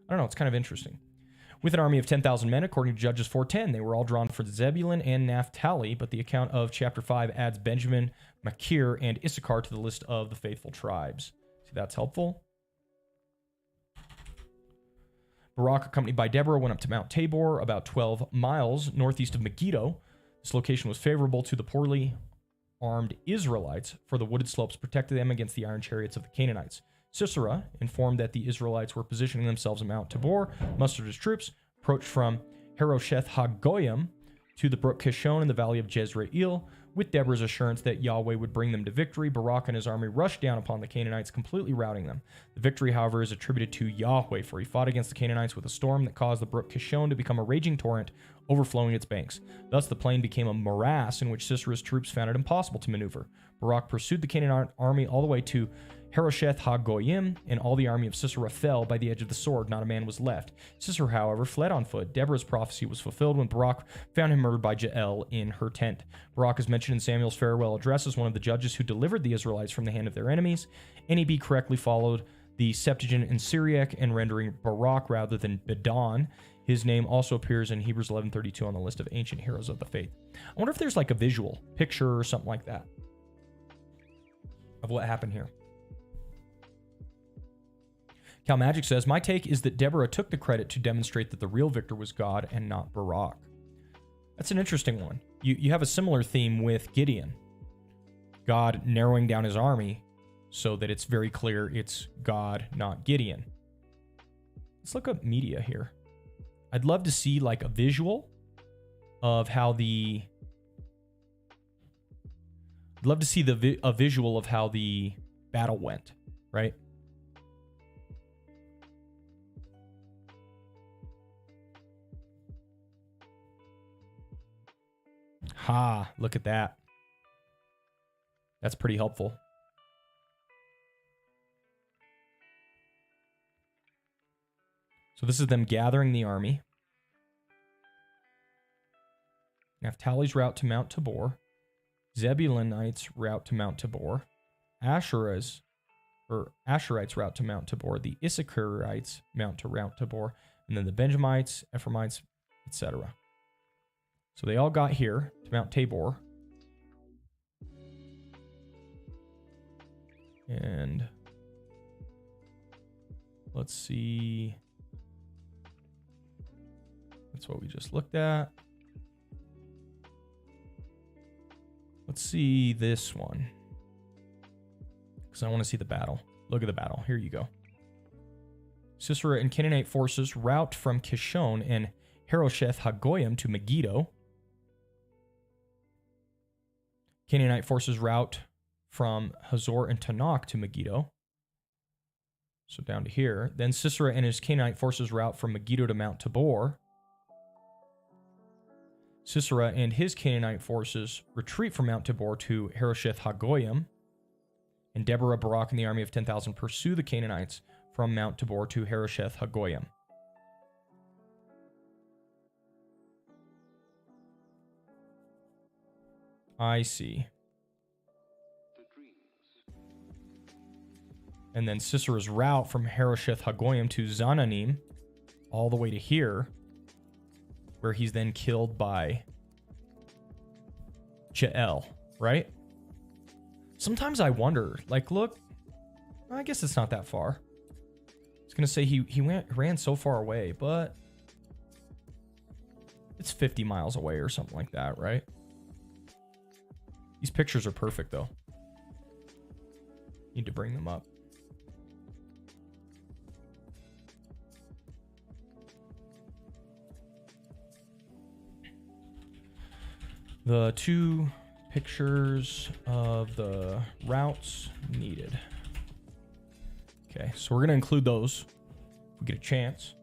I don't know, it's kind of interesting. With an army of 10,000 men, according to Judges 4:10, they were all drawn for Zebulun and Naphtali, but the account of chapter 5 adds Benjamin, Machir, and Issachar to the list of the faithful tribes. See, that's helpful. Barak, accompanied by Deborah, went up to Mount Tabor, about 12 miles northeast of Megiddo. This location was favorable to the poorly armed Israelites, for the wooded slopes protected them against the iron chariots of the Canaanites. Sisera, informed that the Israelites were positioning themselves at Mount Tabor, mustered his troops, approached from Harosheth HaGoyim to the brook Kishon in the valley of Jezreel. With Deborah's assurance that Yahweh would bring them to victory, Barak and his army rushed down upon the Canaanites, completely routing them. The victory, however, is attributed to Yahweh, for he fought against the Canaanites with a storm that caused the brook Kishon to become a raging torrent, overflowing its banks. Thus the plain became a morass in which Sisera's troops found it impossible to maneuver. Barak pursued the Canaanite army all the way to Harosheth HaGoyim, and all the army of Sisera fell by the edge of the sword. Not a man was left. Sisera, however, fled on foot. Deborah's prophecy was fulfilled when Barak found him murdered by Jael in her tent. Barak is mentioned in Samuel's farewell address as one of the judges who delivered the Israelites from the hand of their enemies. NEB correctly followed the Septuagint in Syriac and rendering Barak rather than Bedan. His name also appears in Hebrews 11:32 on the list of ancient heroes of the faith. I wonder if there's like a visual picture or something like that of what happened here. Cal Magic says, my take is that Deborah took the credit to demonstrate that the real victor was God and not Barak. That's an interesting one. You have a similar theme with Gideon. God narrowing down his army so that it's very clear it's God, not Gideon. Let's look up media here. I'd love to see like a visual of how the... I'd love to see a visual of how the battle went, right? Ha, look at that. That's pretty helpful. So this is them gathering the army. Naphtali's route to Mount Tabor. Zebulunites' route to Mount Tabor. Asherites' route to Mount Tabor. The Issacharites' Mount Tabor. And then the Benjamites, Ephraimites, etc. So they all got here to Mount Tabor. And let's see. That's what we just looked at. Let's see this one, because I want to see the battle. Look at the battle. Here you go. Sisera and Canaanite forces rout from Kishon and Harosheth HaGoyim to Megiddo. Canaanite forces rout from Hazor and Tanakh to Megiddo. So down to here. Then Sisera and his Canaanite forces rout from Megiddo to Mount Tabor. Sisera and his Canaanite forces retreat from Mount Tabor to Harosheth HaGoyim. And Deborah, Barak, and the army of 10,000 pursue the Canaanites from Mount Tabor to Harosheth HaGoyim. I see. And then Sisera's route from Harosheth HaGoyim to Zananim, all the way to here, where he's then killed by Jael, right? Sometimes I wonder, like, look, I guess it's not that far. I was going to say he ran so far away, but it's 50 miles away or something like that, right? These pictures are perfect, though. Need to bring them up. The 2 pictures of the routes needed. Okay, so we're going to include those if we get a chance.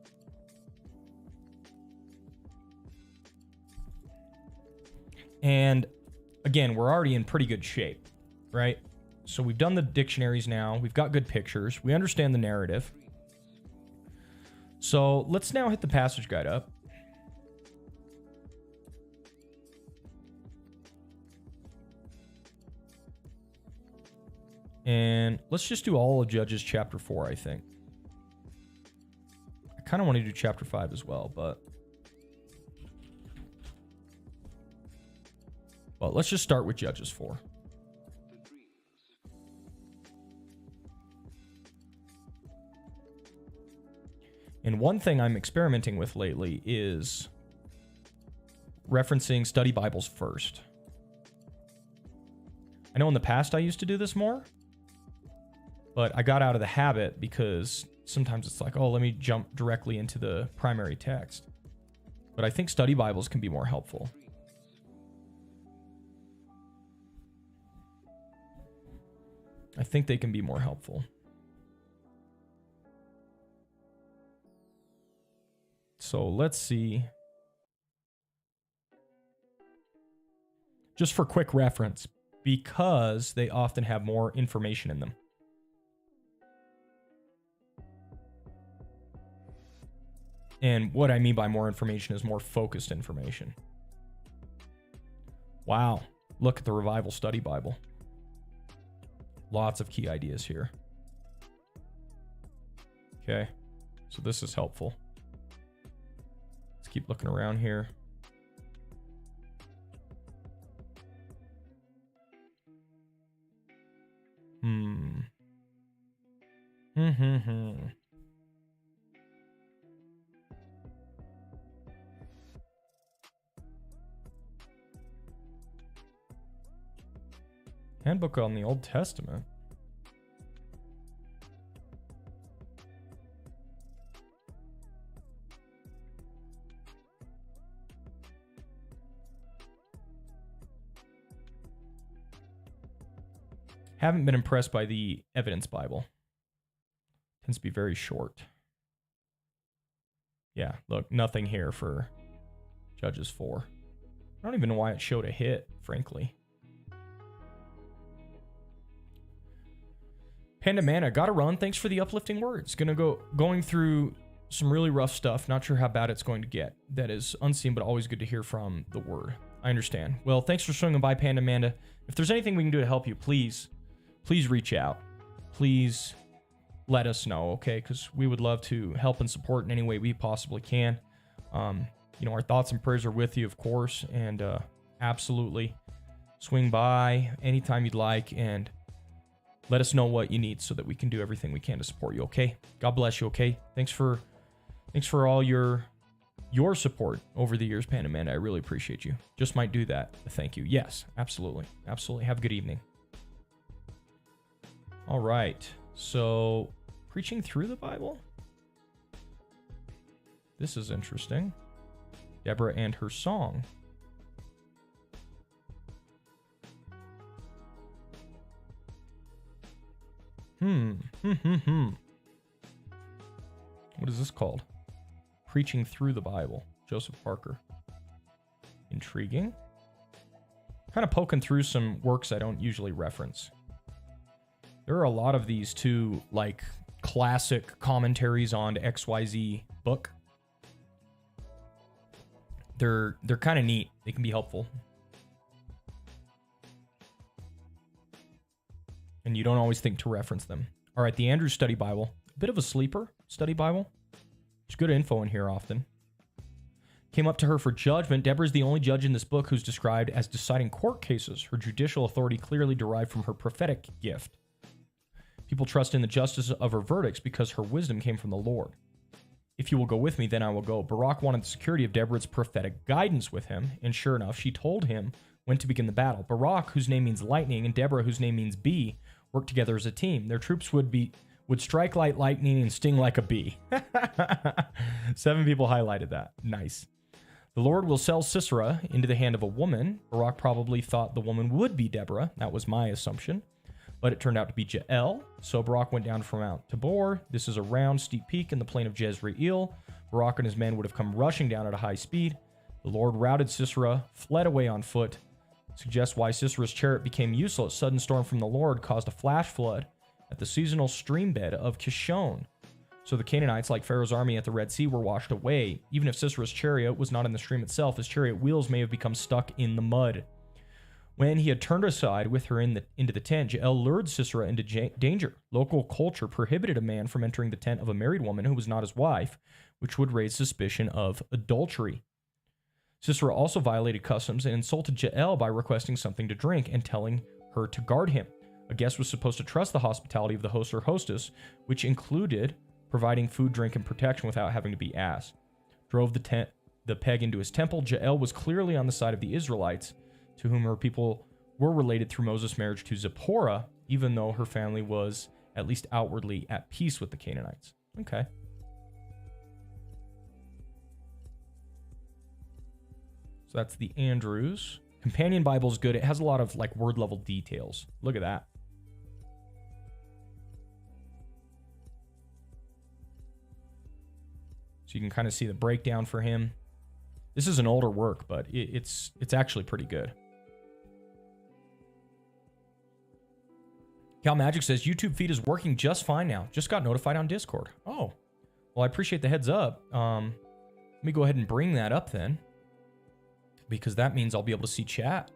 And again, we're already in pretty good shape, right? So we've done the dictionaries now. We've got good pictures. We understand the narrative. So let's now hit the passage guide up. And let's just do all of Judges chapter 4, I think. I kind of want to do chapter 5 as well, but let's just start with Judges 4. And one thing I'm experimenting with lately is referencing study Bibles first. I know in the past I used to do this more, but I got out of the habit because sometimes it's like, oh, let me jump directly into the primary text. But I think study Bibles can be more helpful. I think they can be more helpful. So let's see. Just for quick reference, because they often have more information in them. And what I mean by more information is more focused information. Wow. Look at the Revival Study Bible. Lots of key ideas here. Okay. So this is helpful. Let's keep looking around here. Handbook on the Old Testament. Haven't been impressed by the Evidence Bible. Tends to be very short. Yeah, look, nothing here for Judges 4. I don't even know why it showed a hit, frankly. Panda Mana, gotta run. Thanks for the uplifting words. Going through some really rough stuff. Not sure how bad it's going to get. That is unseen, but always good to hear from the word. I understand. Well, thanks for swinging by, Panda Amanda. If there's anything we can do to help you, please reach out. Please let us know, okay? Because we would love to help and support in any way we possibly can. Our thoughts and prayers are with you, of course, and absolutely swing by anytime you'd like and let us know what you need so that we can do everything we can to support you, okay? God bless you, okay? Thanks for all your support over the years, Panda Amanda. I really appreciate you. Just might do that. Thank you. Yes, absolutely. Absolutely. Have a good evening. All right. So, preaching through the Bible? This is interesting. Deborah and her song. What is this called? Preaching Through the Bible. Joseph Parker. Intriguing. Kind of poking through some works I don't usually reference. There are a lot of these too, like classic commentaries on XYZ book. They're kind of neat. They can be helpful. And you don't always think to reference them. All right, the Andrews Study Bible. A bit of a sleeper study Bible. There's good info in here often. came up to her for judgment. Deborah is the only judge in this book who's described as deciding court cases. Her judicial authority clearly derived from her prophetic gift. People trust in the justice of her verdicts because her wisdom came from the Lord. If you will go with me, then I will go. Barak wanted the security of Deborah's prophetic guidance with him, and sure enough, she told him when to begin the battle. Barak, whose name means lightning, and Deborah, whose name means bee, worked together as a team. Their troops would strike like lightning and sting like a bee. 7 people highlighted that. Nice. The Lord will sell Sisera into the hand of a woman. Barak probably thought the woman would be Deborah. That was my assumption. But it turned out to be Jael. So Barak went down from Mount Tabor. This is a round, steep peak in the plain of Jezreel. Barak and his men would have come rushing down at a high speed. The Lord routed Sisera, fled away on foot. Suggests why Sisera's chariot became useless. Sudden storm from the Lord caused a flash flood at the seasonal stream bed of Kishon. So the Canaanites, like Pharaoh's army at the Red Sea, were washed away. Even if Sisera's chariot was not in the stream itself, his chariot wheels may have become stuck in the mud. When he had turned aside with her into the tent, Jael lured Sisera into danger. Local culture prohibited a man from entering the tent of a married woman who was not his wife, which would raise suspicion of adultery. Sisera also violated customs and insulted Jael by requesting something to drink and telling her to guard him. A guest was supposed to trust the hospitality of the host or hostess, which included providing food, drink, and protection without having to be asked. Drove the peg into his temple. Jael was clearly on the side of the Israelites, to whom her people were related through Moses' marriage to Zipporah, even though her family was at least outwardly at peace with the Canaanites. Okay. So that's the Andrews. Companion Bible is good. It has a lot of like word level details. Look at that. So you can kind of see the breakdown for him. This is an older work, but it's actually pretty good. Cal Magic says YouTube feed is working just fine now. Just got notified on Discord. Oh, well, I appreciate the heads up. Let me go ahead and bring that up then, because that means I'll be able to see chat.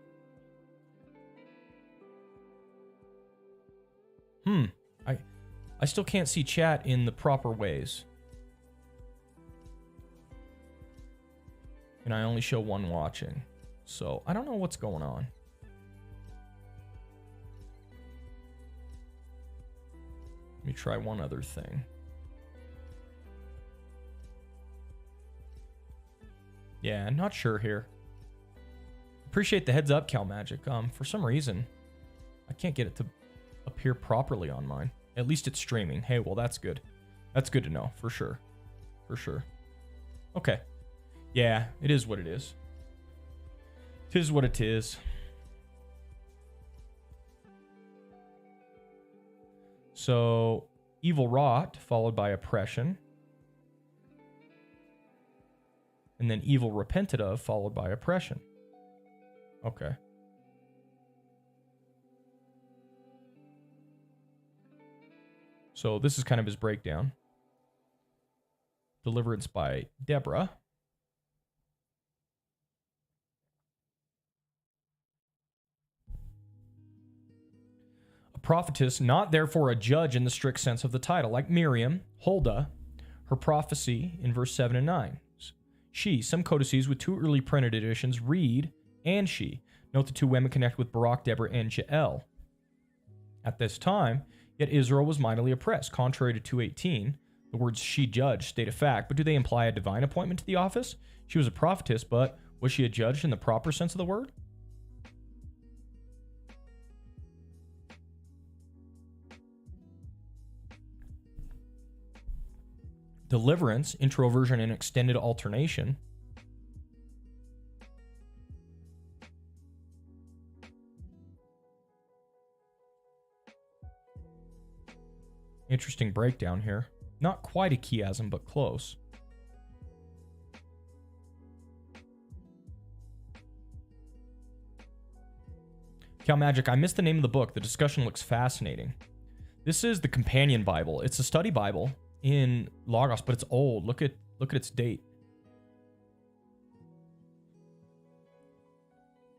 I still can't see chat in the proper ways. And I only show one watching. So I don't know what's going on. Let me try one other thing. Yeah, not sure here. Appreciate the heads up, Cal Magic. For some reason, I can't get it to appear properly on mine. At least it's streaming. Hey, well, that's good. That's good to know, for sure. For sure. Okay. Yeah, it is what it is. Tis what it is. So, evil wrought, followed by oppression. And then evil repented of, followed by oppression. Okay. So this is kind of his breakdown. Deliverance by Deborah. Prophetess, not therefore a judge in the strict sense of the title, like Miriam, Huldah, her prophecy in verse 7 and 9. She, some codices with 2 early printed editions read, and she. Note the 2 women connect with Barak, Deborah, and Jael. At this time, yet Israel was mightily oppressed. Contrary to 2:18, the words she judged state a fact, but do they imply a divine appointment to the office? She was a prophetess, but was she a judge in the proper sense of the word? Deliverance, introversion, and extended alternation. Interesting breakdown here. Not quite a chiasm, but close. Cal Magic, I missed the name of the book. The discussion looks fascinating. This is the Companion Bible. It's a study Bible in Logos, but it's old. Look at its date.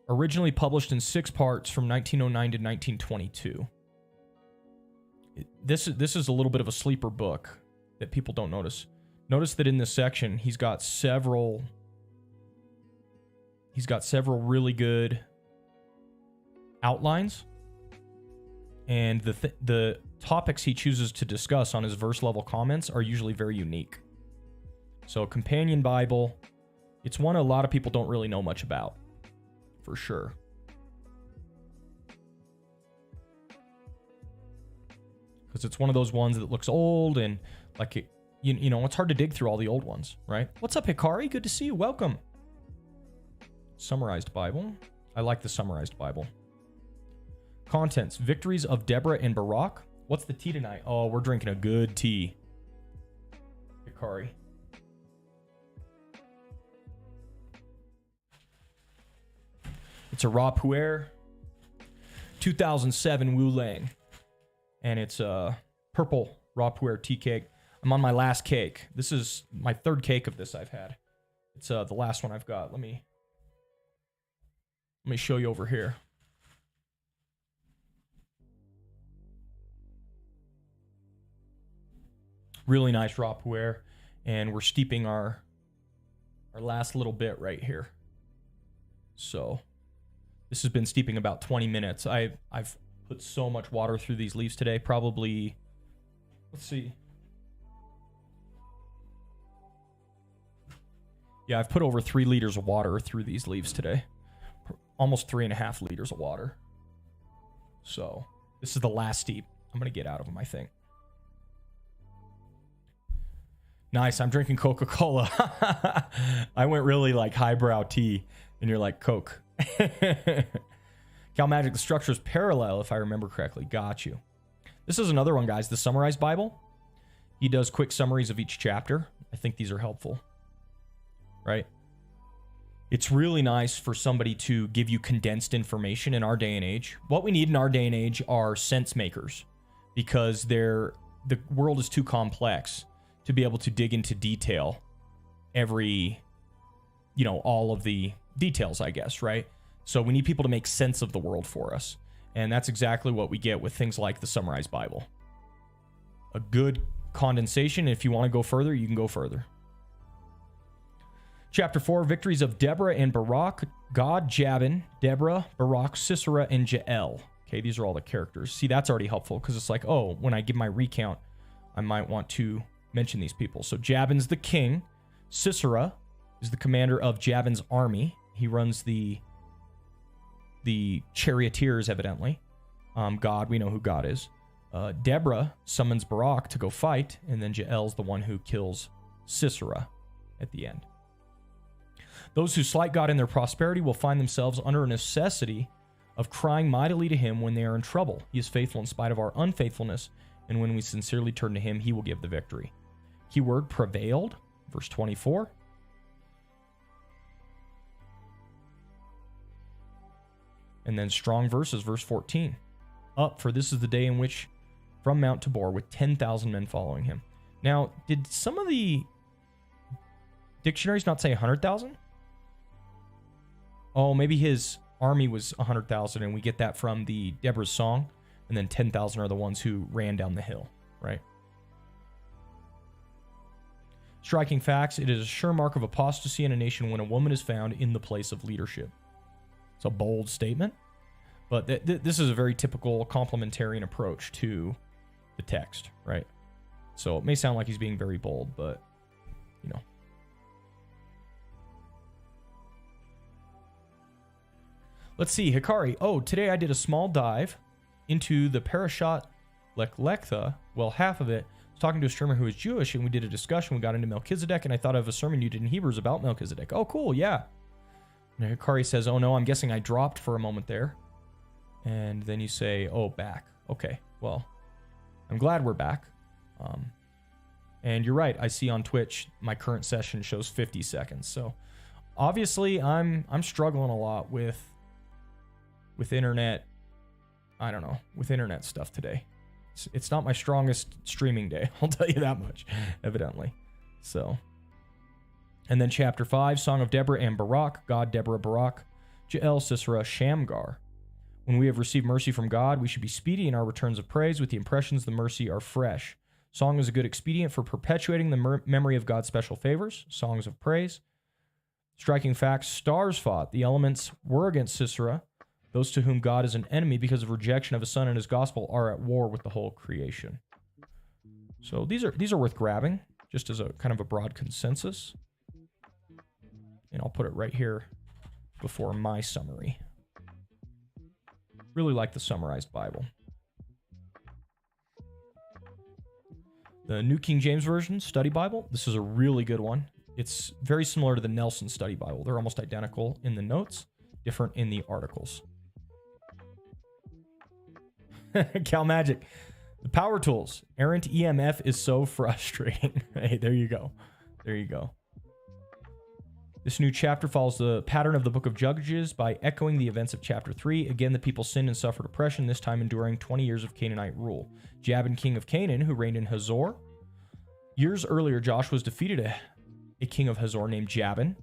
Originally published in 6 parts from 1909 to 1922. This is a little bit of a sleeper book that people don't notice. Notice that in this section, he's got several He's got several really good outlines, and the topics he chooses to discuss on his verse level comments are usually very unique. So, companion Bible, it's one a lot of people don't really know much about, for sure. Because it's one of those ones that looks old and like it, you know, it's hard to dig through all the old ones, right? What's up, Hikari? Good to see you. Welcome. Summarized Bible. I like the summarized Bible. Contents: victories of Deborah and Barak. What's the tea tonight? Oh, we're drinking a good tea. Hikari. It's a raw puer, 2007 Wu Lang. And it's a purple raw puer tea cake. I'm on my last cake. This is my third cake of this I've had. It's the last one I've got. Let me show you over here. Really nice raw puer. And we're steeping our last little bit right here. So this has been steeping about 20 minutes. I've put so much water through these leaves today. Probably, let's see. Yeah, I've put over 3 liters of water through these leaves today. Almost 3.5 liters of water. So this is the last steep I'm going to get out of them, I think. Nice. I'm drinking Coca-Cola. I went really like highbrow tea, and you're like Coke. Cal Magic, the structure is parallel, if I remember correctly. Got you. This is another one, guys. The Summarized Bible. He does quick summaries of each chapter. I think these are helpful. Right? It's really nice for somebody to give you condensed information in our day and age. What we need in our day and age are sense makers, because the world is too complex to be able to dig into detail all of the details, I guess, right? So we need people to make sense of the world for us. And that's exactly what we get with things like the Summarized Bible. A good condensation. If you want to go further, you can go further. Chapter 4, victories of Deborah and Barak. God, Jabin, Deborah, Barak, Sisera, and Jael. Okay, these are all the characters. See, that's already helpful, because it's like, oh, when I give my recount, I might want to mention these people. So Jabin's the king. Sisera is the commander of Jabin's army. He runs the charioteers, evidently. God, we know who God is. Deborah summons Barak to go fight, and then Jael's the one who kills Sisera at the end. Those who slight God in their prosperity will find themselves under a necessity of crying mightily to him when they are in trouble. He is faithful in spite of our unfaithfulness, and when we sincerely turn to him, he will give the victory. Keyword prevailed, verse 24. And then strong verses, verse 14. Up, for this is the day in which from Mount Tabor with 10,000 men following him. Now, did some of the dictionaries not say 100,000? Oh, maybe his army was 100,000, and we get that from the Deborah's song, and then 10,000 are the ones who ran down the hill, right? Striking facts, it is a sure mark of apostasy in a nation when a woman is found in the place of leadership. It's a bold statement, but this is a very typical complementarian approach to the text, right? So it may sound like he's being very bold, but, you know. Let's see, Hikari. Oh, today I did a small dive into the Parashat Lech-Lecha. Well, half of it. I was talking to a streamer who is Jewish, and we did a discussion. We got into Melchizedek, and I thought of a sermon you did in Hebrews about Melchizedek. Oh, cool, yeah. And Hikari says, oh no, I'm guessing I dropped for a moment there. And then you say, oh, back. Okay, well, I'm glad we're back. And you're right, I see on Twitch, my current session shows 50 seconds. So obviously I'm struggling a lot with internet, I don't know, with internet stuff today. It's not my strongest streaming day, I'll tell you that much, evidently. So, and then chapter 5, Song of Deborah and Barak, God, Deborah, Barak, Jael, Sisera, Shamgar. When we have received mercy from God, we should be speedy in our returns of praise with the impressions the mercy are fresh. Song is a good expedient for perpetuating the memory of God's special favors, songs of praise. Striking fact, stars fought. The elements were against Sisera. Those to whom God is an enemy because of rejection of his son and his gospel are at war with the whole creation. So these are worth grabbing, just as a kind of a broad consensus. And I'll put it right here before my summary. Really like the summarized Bible. The New King James Version Study Bible. This is a really good one. It's very similar to the Nelson Study Bible. They're almost identical in the notes, different in the articles. Cal Magic. The power tools. Errant EMF is so frustrating. Hey, there you go. There you go. This new chapter follows the pattern of the book of Judges by echoing the events of chapter 3. Again, the people sinned and suffered oppression, this time enduring 20 years of Canaanite rule. Jabin, king of Canaan, who reigned in Hazor. Years earlier, Joshua's defeated a king of Hazor named Jabin.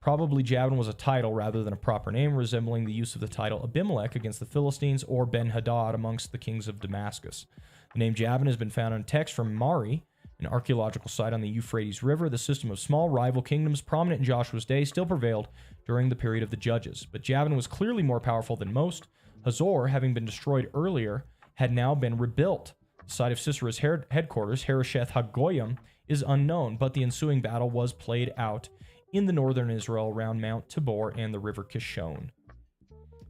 Probably Jabin was a title rather than a proper name, resembling the use of the title Abimelech against the Philistines or Ben-Hadad amongst the kings of Damascus. The name Jabin has been found in text from Mari, an archaeological site on the Euphrates River. The system of small rival kingdoms prominent in Joshua's day still prevailed during the period of the Judges. But Jabin was clearly more powerful than most. Hazor, having been destroyed earlier, had now been rebuilt. The site of Sisera's headquarters, Harosheth Hagoyim, is unknown, but the ensuing battle was played out in the northern Israel around Mount Tabor and the river Kishon.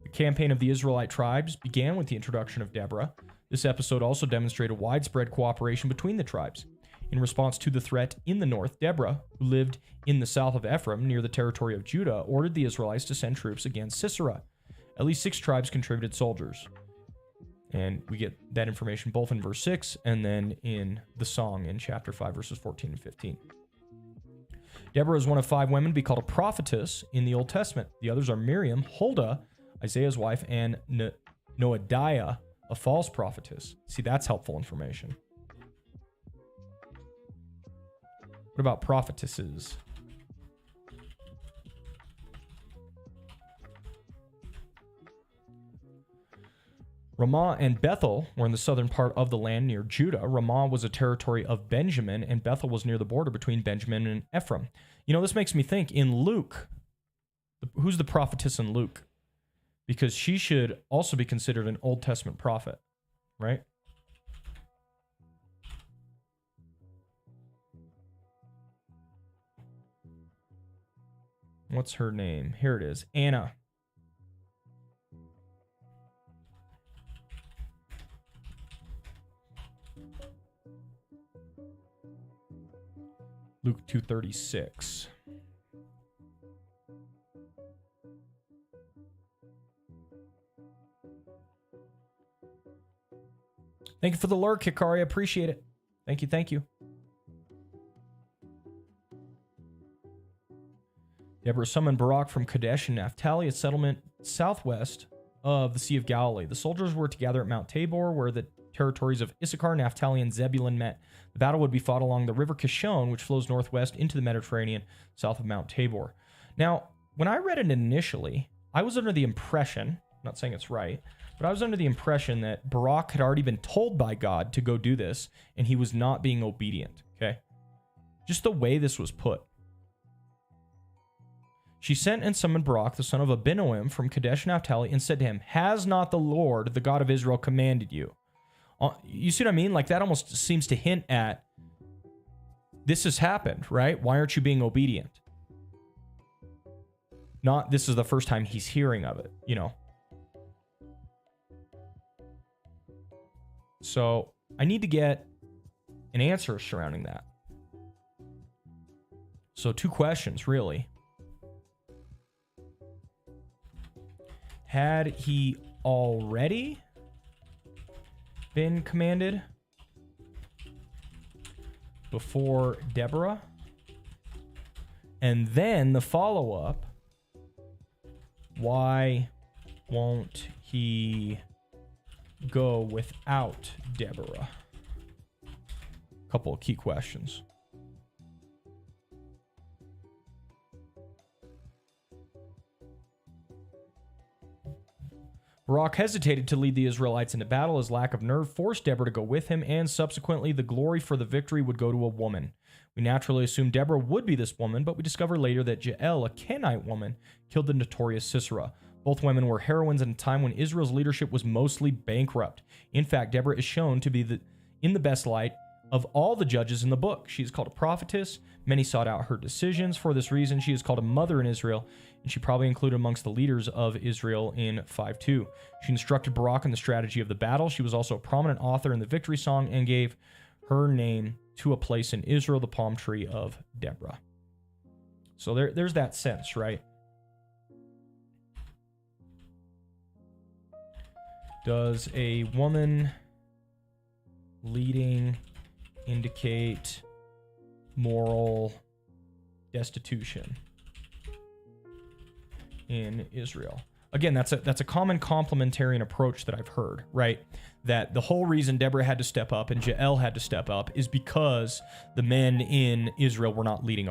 The campaign of the Israelite tribes began with the introduction of Deborah. This episode also demonstrated widespread cooperation between the tribes. In response to the threat in the north, Deborah, who lived in the south of Ephraim, near the territory of Judah, ordered the Israelites to send troops against Sisera. At least 6 tribes contributed soldiers. And we get that information both in verse 6 and then in the song in chapter 5, verses 14 and 15. Deborah is one of 5 women to be called a prophetess in the Old Testament. The others are Miriam, Huldah, Isaiah's wife, and Noadiah, a false prophetess. See, that's helpful information. What about prophetesses? Ramah and Bethel were in the southern part of the land near Judah. Ramah was a territory of Benjamin, and Bethel was near the border between Benjamin and Ephraim. You know, this makes me think, in Luke, who's the prophetess in Luke? Because she should also be considered an Old Testament prophet, right? What's her name? Here it is. Anna. Luke 2:36. Thank you for the lurk, Hikari. I appreciate it. Thank you, thank you. Deborah summoned Barak from Kadesh and Naphtali, a settlement southwest of the Sea of Galilee. The soldiers were to gather at Mount Tabor, where the territories of Issachar, Naphtali, and Zebulun met. The battle would be fought along the river Kishon, which flows northwest into the Mediterranean, south of Mount Tabor. Now, when I read it initially, I was under the impression, I'm not saying it's right, but I was under the impression that Barak had already been told by God to go do this, and he was not being obedient, okay? Just the way this was put. She sent and summoned Barak, the son of Abinoam, from Kadesh Naphtali, and said to him, "Has not the Lord, the God of Israel, commanded you?" You see what I mean? Like, that almost seems to hint at, this has happened, right? Why aren't you being obedient? Not, this is the first time he's hearing of it, you know? So, I need to get an answer surrounding that. So, 2 questions, really. Had he already been commanded before Deborah? And then the follow-up, why won't he go without Deborah? A couple of key questions. Barak hesitated to lead the Israelites into battle. His lack of nerve forced Deborah to go with him, and subsequently the glory for the victory would go to a woman. We naturally assumed Deborah would be this woman, but we discover later that Jael, a Kenite woman, killed the notorious Sisera. Both women were heroines at a time when Israel's leadership was mostly bankrupt. In fact, Deborah is shown to be in the best light of all the judges in the book. She is called a prophetess. Many sought out her decisions. For this reason, she is called a mother in Israel, and she probably included amongst the leaders of Israel in 5:2. She instructed Barak in the strategy of the battle. She was also a prominent author in the victory song and gave her name to a place in Israel, the palm tree of Deborah. So there's that sense, right? Does a woman leading indicate moral destitution in Israel? Again, that's a common complementarian approach that I've heard, right? That the whole reason Deborah had to step up and Jael had to step up is because the men in Israel were not leading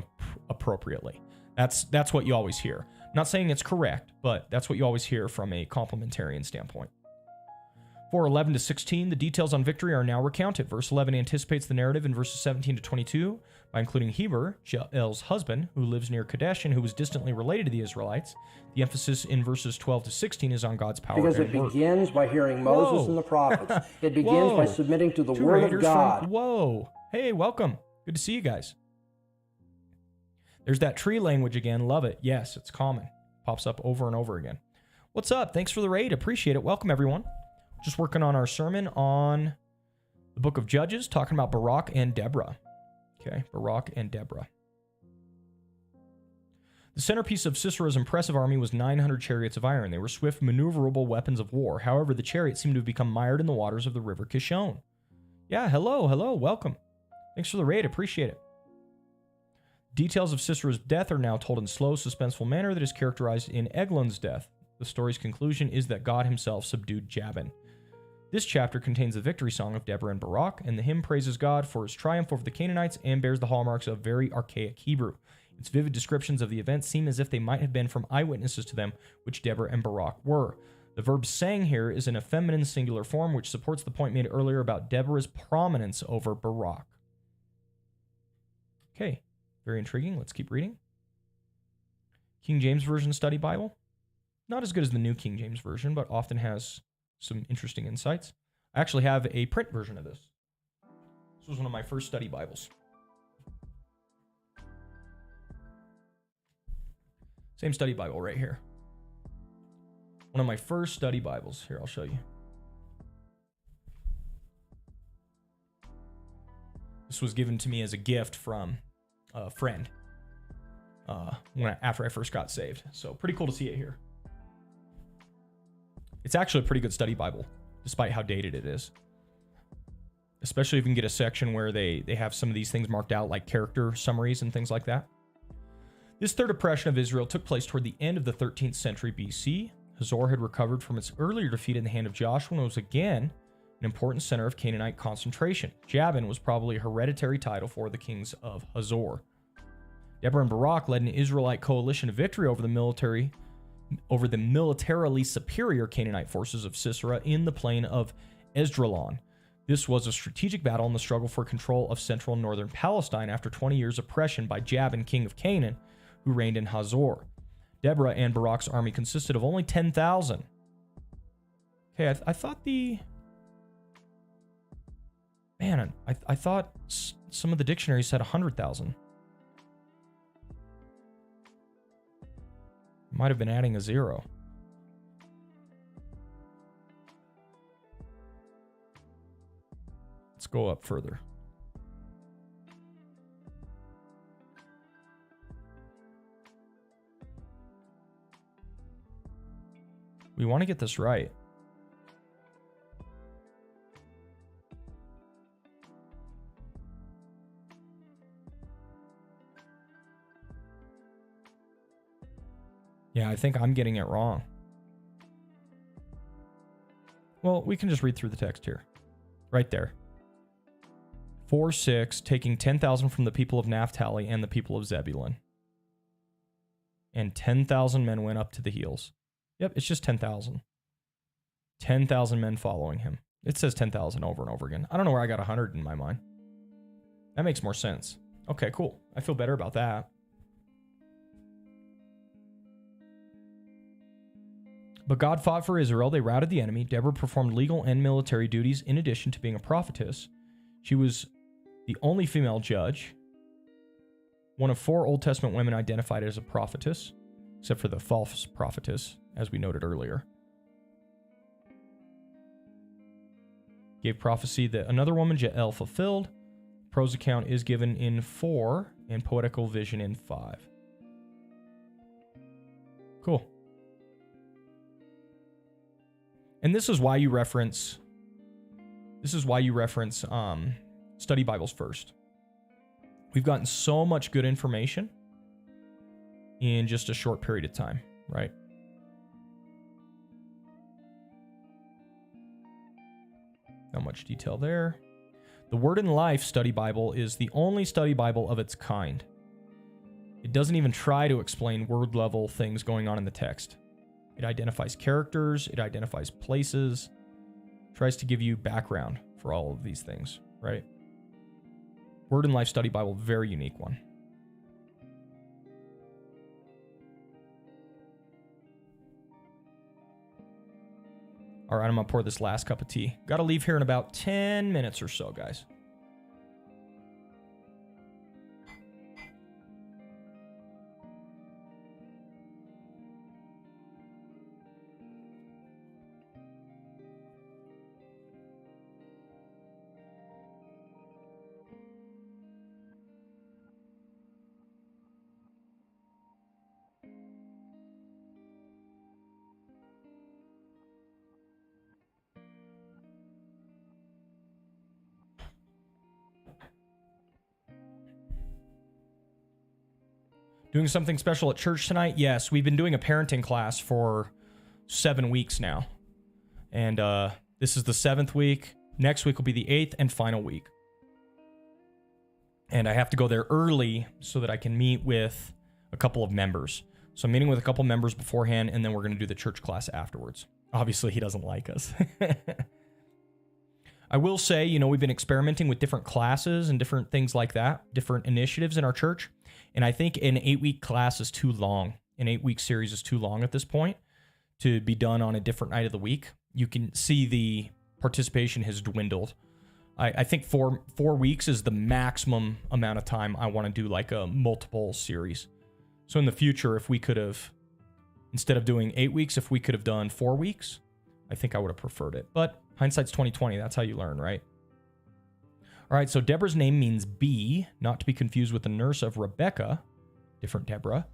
appropriately. That's what you always hear. I'm not saying it's correct, but that's what you always hear from a complementarian standpoint. 4:11-16, the details on victory are now recounted. Verse 11 anticipates the narrative in verses 17-22 by including Heber, Jael's husband, who lives near Kadesh and who was distantly related to the Israelites. The emphasis in verses 12-16 is on God's power because and it work. begins by hearing Moses and the prophets. It begins by submitting to the Two word of raiders God. Whoa. Hey, welcome. Good to see you guys. There's that tree language again. Love it. Yes, it's common. Pops up over and over again. What's up? Thanks for the raid. Appreciate it. Welcome, everyone. Just working on our sermon on the book of Judges, talking about Barak and Deborah. Okay, Barak and Deborah. The centerpiece of Sisera's impressive army was 900 chariots of iron. They were swift, maneuverable weapons of war. However, the chariots seemed to have become mired in the waters of the river Kishon. Yeah, hello, welcome. Thanks for the raid, appreciate it. Details of Sisera's death are now told in slow, suspenseful manner that is characterized in Eglon's death. The story's conclusion is that God himself subdued Jabin. This chapter contains the victory song of Deborah and Barak, and the hymn praises God for his triumph over the Canaanites and bears the hallmarks of very archaic Hebrew. Its vivid descriptions of the events seem as if they might have been from eyewitnesses to them, which Deborah and Barak were. The verb sang here is in a feminine singular form, which supports the point made earlier about Deborah's prominence over Barak. Okay, very intriguing. Let's keep reading. King James Version Study Bible. Not as good as the New King James Version, but often has some interesting insights. I actually have a print version of this. This was one of my first study Bibles. Same study Bible right here. One of my first study Bibles. Here, I'll show you. This was given to me as a gift from a friend after I first got saved. So pretty cool to see it here. It's actually a pretty good study Bible, despite how dated it is. Especially if you can get a section where they have some of these things marked out, like character summaries and things like that. This third oppression of Israel took place toward the end of the 13th century BC. Hazor had recovered from its earlier defeat in the hand of Joshua and was again an important center of Canaanite concentration. Jabin was probably a hereditary title for the kings of Hazor. Deborah and Barak led an Israelite coalition of victory over the militarily superior Canaanite forces of Sisera in the plain of Esdraelon. This was a strategic battle in the struggle for control of central and northern Palestine after 20 years' oppression by Jabin, king of Canaan, who reigned in Hazor. Deborah and Barak's army consisted of only 10,000. Okay, I thought the... Man, I thought some of the dictionaries said 100,000. Might have been adding a zero. Let's go up further. We want to get this right. Yeah, I think I'm getting it wrong. Well, we can just read through the text here. Right there. 4:6, taking 10,000 from the people of Naphtali and the people of Zebulun. And 10,000 men went up to the hills. Yep, it's just 10,000. 10,000 men following him. It says 10,000 over and over again. I don't know where I got 100 in my mind. That makes more sense. Okay, cool. I feel better about that. But God fought for Israel. They routed the enemy. Deborah performed legal and military duties in addition to being a prophetess. She was the only female judge, one of 4 Old Testament women identified as a prophetess, except for the false prophetess, as we noted earlier. Gave prophecy that another woman, Jael, fulfilled. Prose account is given in 4 and poetical vision in 5. Cool. And this is why you reference study Bibles first. We've gotten so much good information in just a short period of time, right? Not much detail there. The Word in Life Study Bible is the only study Bible of its kind. It doesn't even try to explain word level things going on in the text. It identifies characters, it identifies places, tries to give you background for all of these things, right? Word in Life Study Bible, very unique one. All right, I'm going to pour this last cup of tea. Got to leave here in about 10 minutes or so, guys. Doing something special at church tonight? Yes, we've been doing a parenting class for 7 weeks now. And this is the 7th week. Next week will be the 8th and final week. And I have to go there early so that I can meet with a couple of members. So I'm meeting with a couple members beforehand, and then we're going to do the church class afterwards. Obviously, he doesn't like us. I will say, we've been experimenting with different classes and different things like that, different initiatives in our church. And I think an 8-week class is too long. An 8-week series is too long at this point to be done on a different night of the week. You can see the participation has dwindled. I think 4 weeks is the maximum amount of time I want to do like a multiple series. So in the future, if we could have, instead of doing 8 weeks, if we could have done 4 weeks, I think I would have preferred it. But hindsight's 2020. That's how you learn, right? All right, so Deborah's name means bee, not to be confused with the nurse of Rebecca, different Deborah,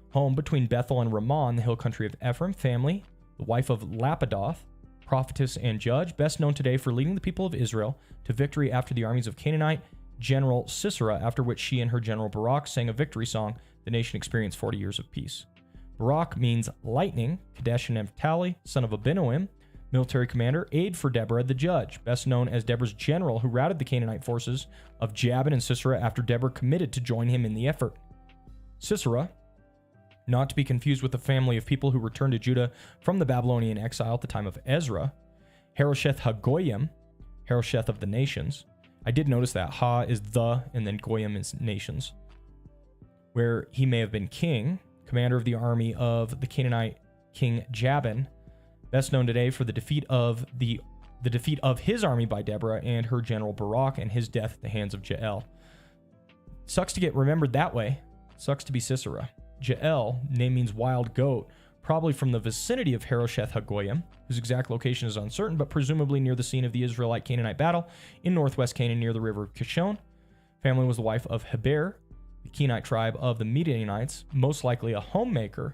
home between Bethel and Ramah in the hill country of Ephraim, family, the wife of Lapidoth, prophetess and judge, best known today for leading the people of Israel to victory after the armies of Canaanite General Sisera, after which she and her general Barak sang a victory song. The nation experienced 40 years of peace. Barak means lightning, Kadesh and Naphtali, son of Abinoam, military commander, aide for Deborah the judge, best known as Deborah's general who routed the Canaanite forces of Jabin and Sisera after Deborah committed to join him in the effort. Sisera, not to be confused with the family of people who returned to Judah from the Babylonian exile at the time of Ezra. Harosheth HaGoyim, Harosheth of the nations. I did notice that Ha is the, and then Goyim is nations. Where he may have been king, commander of the army of the Canaanite king Jabin, best known today for the defeat of his army by Deborah and her general Barak and his death at the hands of Jael. Sucks to get remembered that way. Sucks to be Sisera. Jael, name means wild goat, probably from the vicinity of Harosheth HaGoyim, whose exact location is uncertain, but presumably near the scene of the Israelite-Canaanite battle in northwest Canaan near the river Kishon. Family was the wife of Heber, the Kenite tribe of the Midianites, most likely a homemaker,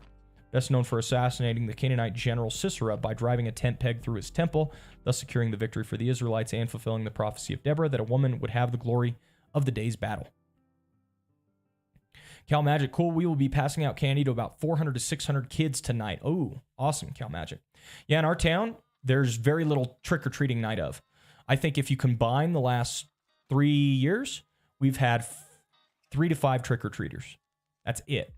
best known for assassinating the Canaanite general Sisera by driving a tent peg through his temple, thus securing the victory for the Israelites and fulfilling the prophecy of Deborah that a woman would have the glory of the day's battle. Cal Magic, cool. We will be passing out candy to about 400 to 600 kids tonight. Oh, awesome, Cal Magic. Yeah, in our town, there's very little trick-or-treating night of. I think if you combine the last 3 years, we've had 3 to 5 trick-or-treaters. That's it.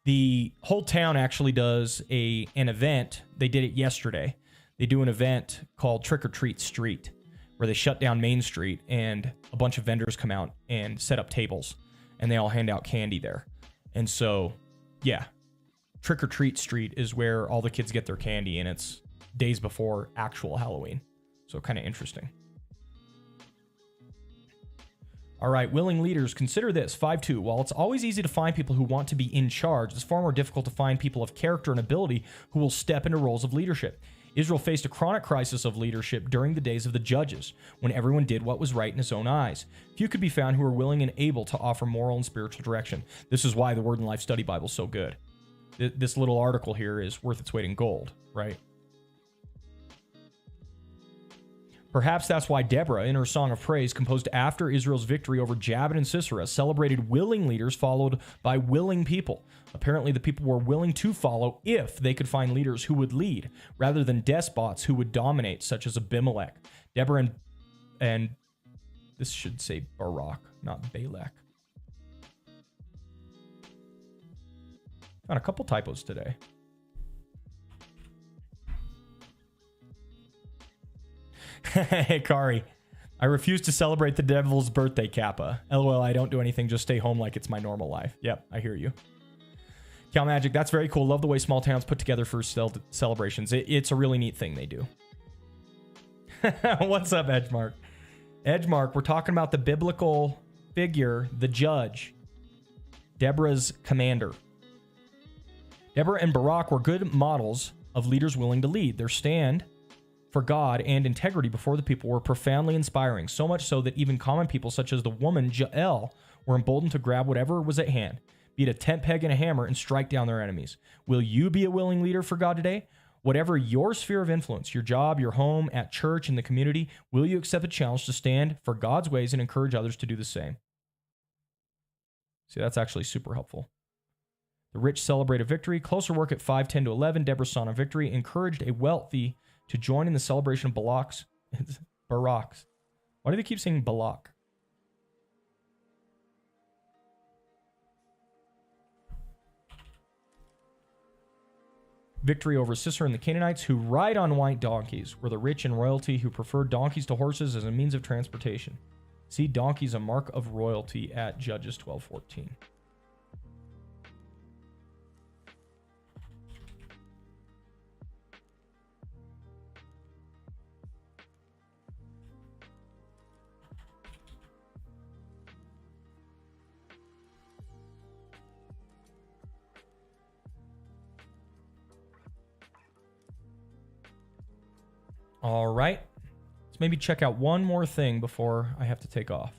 The whole town actually does an event. They did it yesterday. they do an event called Trick or Treat Street, where they shut down Main Street and a bunch of vendors come out and set up tables, and they all hand out candy there. And so, yeah, Trick or Treat Street is where all the kids get their candy, and it's days before actual Halloween. So kind of interesting. All right, willing leaders, consider this. 5.2. While it's always easy to find people who want to be in charge, it's far more difficult to find people of character and ability who will step into roles of leadership. Israel faced a chronic crisis of leadership during the days of the judges, when everyone did what was right in his own eyes. Few could be found who were willing and able to offer moral and spiritual direction. This is why the Word and Life Study Bible is so good. This little article here is worth its weight in gold, right? Perhaps that's why Deborah, in her song of praise, composed after Israel's victory over Jabin and Sisera, celebrated willing leaders followed by willing people. Apparently, the people were willing to follow if they could find leaders who would lead, rather than despots who would dominate, such as Abimelech. Deborah and this should say Barak, not Balak. Found a couple typos today. Hey, Kari. I refuse to celebrate the devil's birthday, Kappa. LOL, I don't do anything, just stay home like it's my normal life. Yep, I hear you. Cal Magic, that's very cool. Love the way small towns put together for celebrations. It's a really neat thing they do. What's up, Edgemark? Edgemark, we're talking about the biblical figure, the judge, Deborah's commander. Deborah and Barak were good models of leaders willing to lead. Their stand for God and integrity before the people were profoundly inspiring, so much so that even common people such as the woman Jael were emboldened to grab whatever was at hand, be it a tent peg and a hammer, and strike down their enemies. Will you be a willing leader for God today? Whatever your sphere of influence, your job, your home, at church, in the community, will you accept a challenge to stand for God's ways and encourage others to do the same? See, that's actually super helpful. The rich celebrated victory. Closer work at 5:10 to 11. Deborah's Song of Victory encouraged a wealthy to join in the celebration of Barak's. Why do they keep saying Barak? Victory over Sisera and the Canaanites, who ride on white donkeys, were the rich and royalty who preferred donkeys to horses as a means of transportation. See donkeys, a mark of royalty, at Judges 12:14. All right. Let's maybe check out one more thing before I have to take off.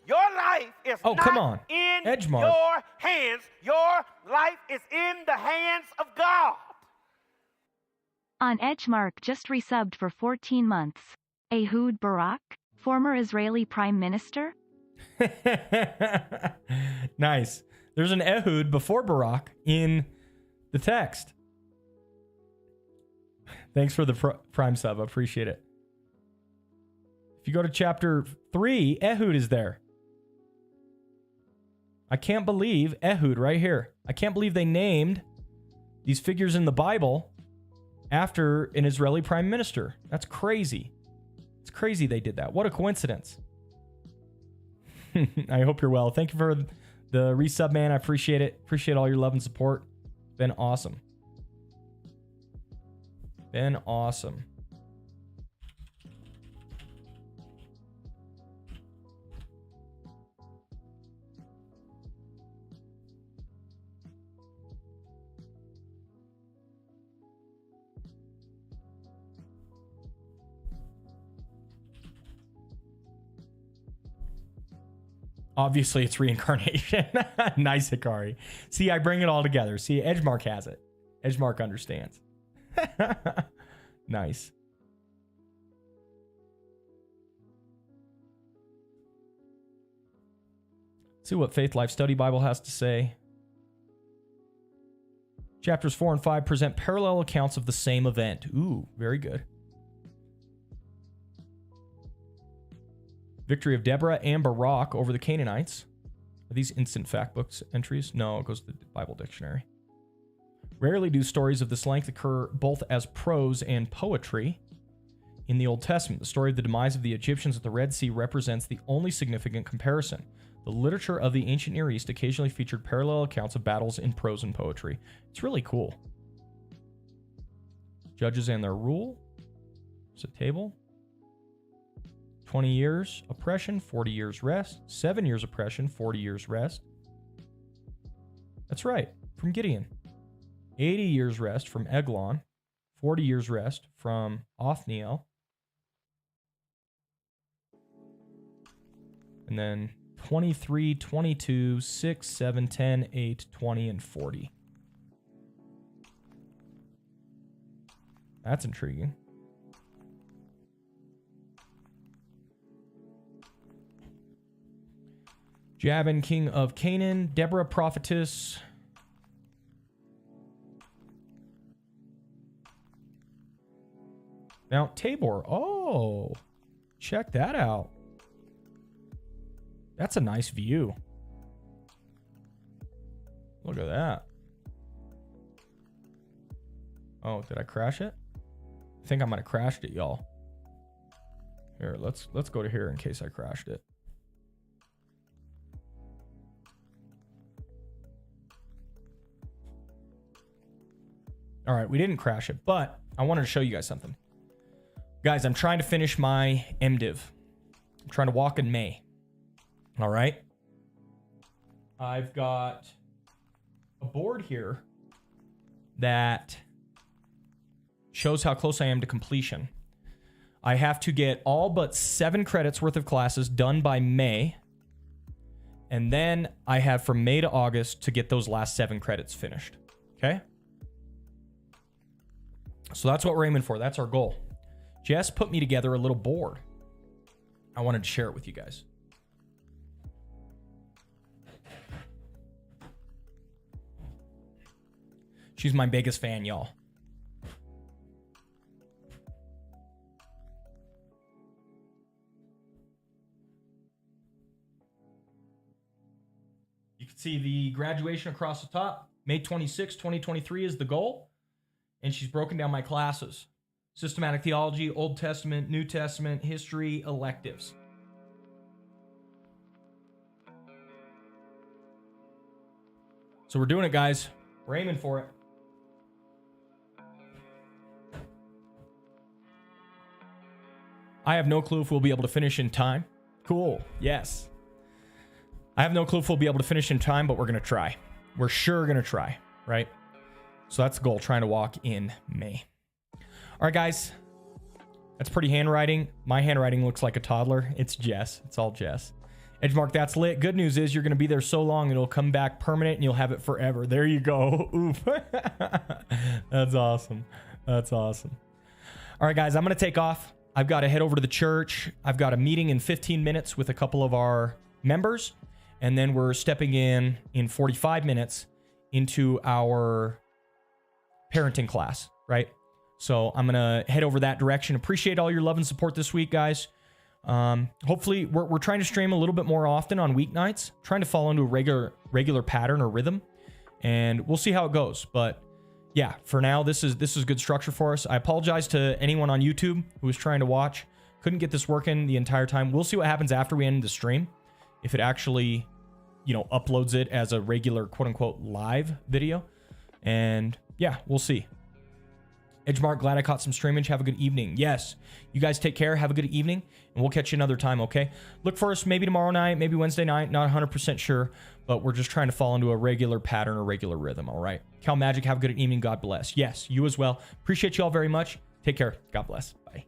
Your life is come on. in Edgemark. your hands. Your life is in the hands of God. On Edgemark just resubbed for 14 months. Ehud Barak, former Israeli Prime Minister? Nice. There's an Ehud before Barak in the text. Thanks for the prime sub. I appreciate it. If you go to chapter 3, Ehud is there. I can't believe Ehud right here. I can't believe they named these figures in the Bible after an Israeli prime minister. That's crazy. It's crazy they did that. What a coincidence. I hope you're well. Thank you for the resub, man. I appreciate it. Appreciate all your love and support. Been awesome. Been awesome. Obviously, it's reincarnation. Nice, Hikari. See, I bring it all together. See, Edgemark has it. Edgemark understands. Nice. See what Faith Life Study Bible has to say. Chapters 4 and 5 present parallel accounts of the same event. Ooh, very good. Victory of Deborah and Barak over the Canaanites. Are these instant fact books entries? No, it goes to the Bible dictionary. Rarely do stories of this length occur both as prose and poetry in the Old Testament. The story of the demise of the Egyptians at the Red Sea represents the only significant comparison. The literature of the ancient Near East occasionally featured parallel accounts of battles in prose and poetry. It's really cool. Judges and their rule. There's a table. 20 years oppression, 40 years rest. 7 years oppression, 40 years rest. That's right, from Gideon. 80 years rest from Eglon. 40 years rest from Othniel. And then 23, 22, 6, 7, 10, 8, 20, and 40. That's intriguing. Jabin, king of Canaan. Deborah, prophetess. Mount Tabor. Oh, check that out. That's a nice view. Look at that. Oh, did I crash it? I think I might have crashed it, y'all. Here, let's go to here in case I crashed it. All right, we didn't crash it, but I wanted to show you guys something. Guys, I'm trying to finish my MDiv. I'm trying to walk in May. All right. I've got a board here that shows how close I am to completion. I have to get all but 7 credits worth of classes done by May. And then I have from May to August to get those last 7 credits finished. Okay? So that's what we're aiming for. That's our goal. Jess put me together a little board. I wanted to share it with you guys. She's my biggest fan, y'all. You can see the graduation across the top. May 26, 2023 is the goal. And she's broken down my classes. Systematic theology, Old Testament, New Testament, history, electives. So we're doing it, guys. We're aiming for it. I have no clue if we'll be able to finish in time. Cool. Yes. I have no clue if we'll be able to finish in time, but we're going to try. We're sure going to try, right? So that's the goal, trying to walk in May. All right, guys. That's pretty handwriting. My handwriting looks like a toddler. It's Jess. It's all Jess. Edgemark, that's lit. Good news is you're going to be there so long, it'll come back permanent and you'll have it forever. There you go. Oof. That's awesome. That's awesome. All right, guys, I'm going to take off. I've got to head over to the church. I've got a meeting in 15 minutes with a couple of our members. And then we're stepping in 45 minutes into our parenting class, right? So I'm going to head over that direction. Appreciate all your love and support this week, guys. Hopefully we're trying to stream a little bit more often on weeknights, trying to fall into a regular pattern or rhythm, and we'll see how it goes. But yeah, for now, this is good structure for us. I apologize to anyone on YouTube who was trying to watch. Couldn't get this working the entire time. We'll see what happens after we end the stream. If it actually, uploads it as a regular quote unquote live video. And yeah, we'll see. Edgemark, glad I caught some streamage. Have a good evening. Yes, you guys take care. Have a good evening, and we'll catch you another time, okay? Look for us maybe tomorrow night, maybe Wednesday night. Not 100% sure, but we're just trying to fall into a regular pattern or regular rhythm, all right? Cal Magic, have a good evening. God bless. Yes, you as well. Appreciate you all very much. Take care. God bless. Bye.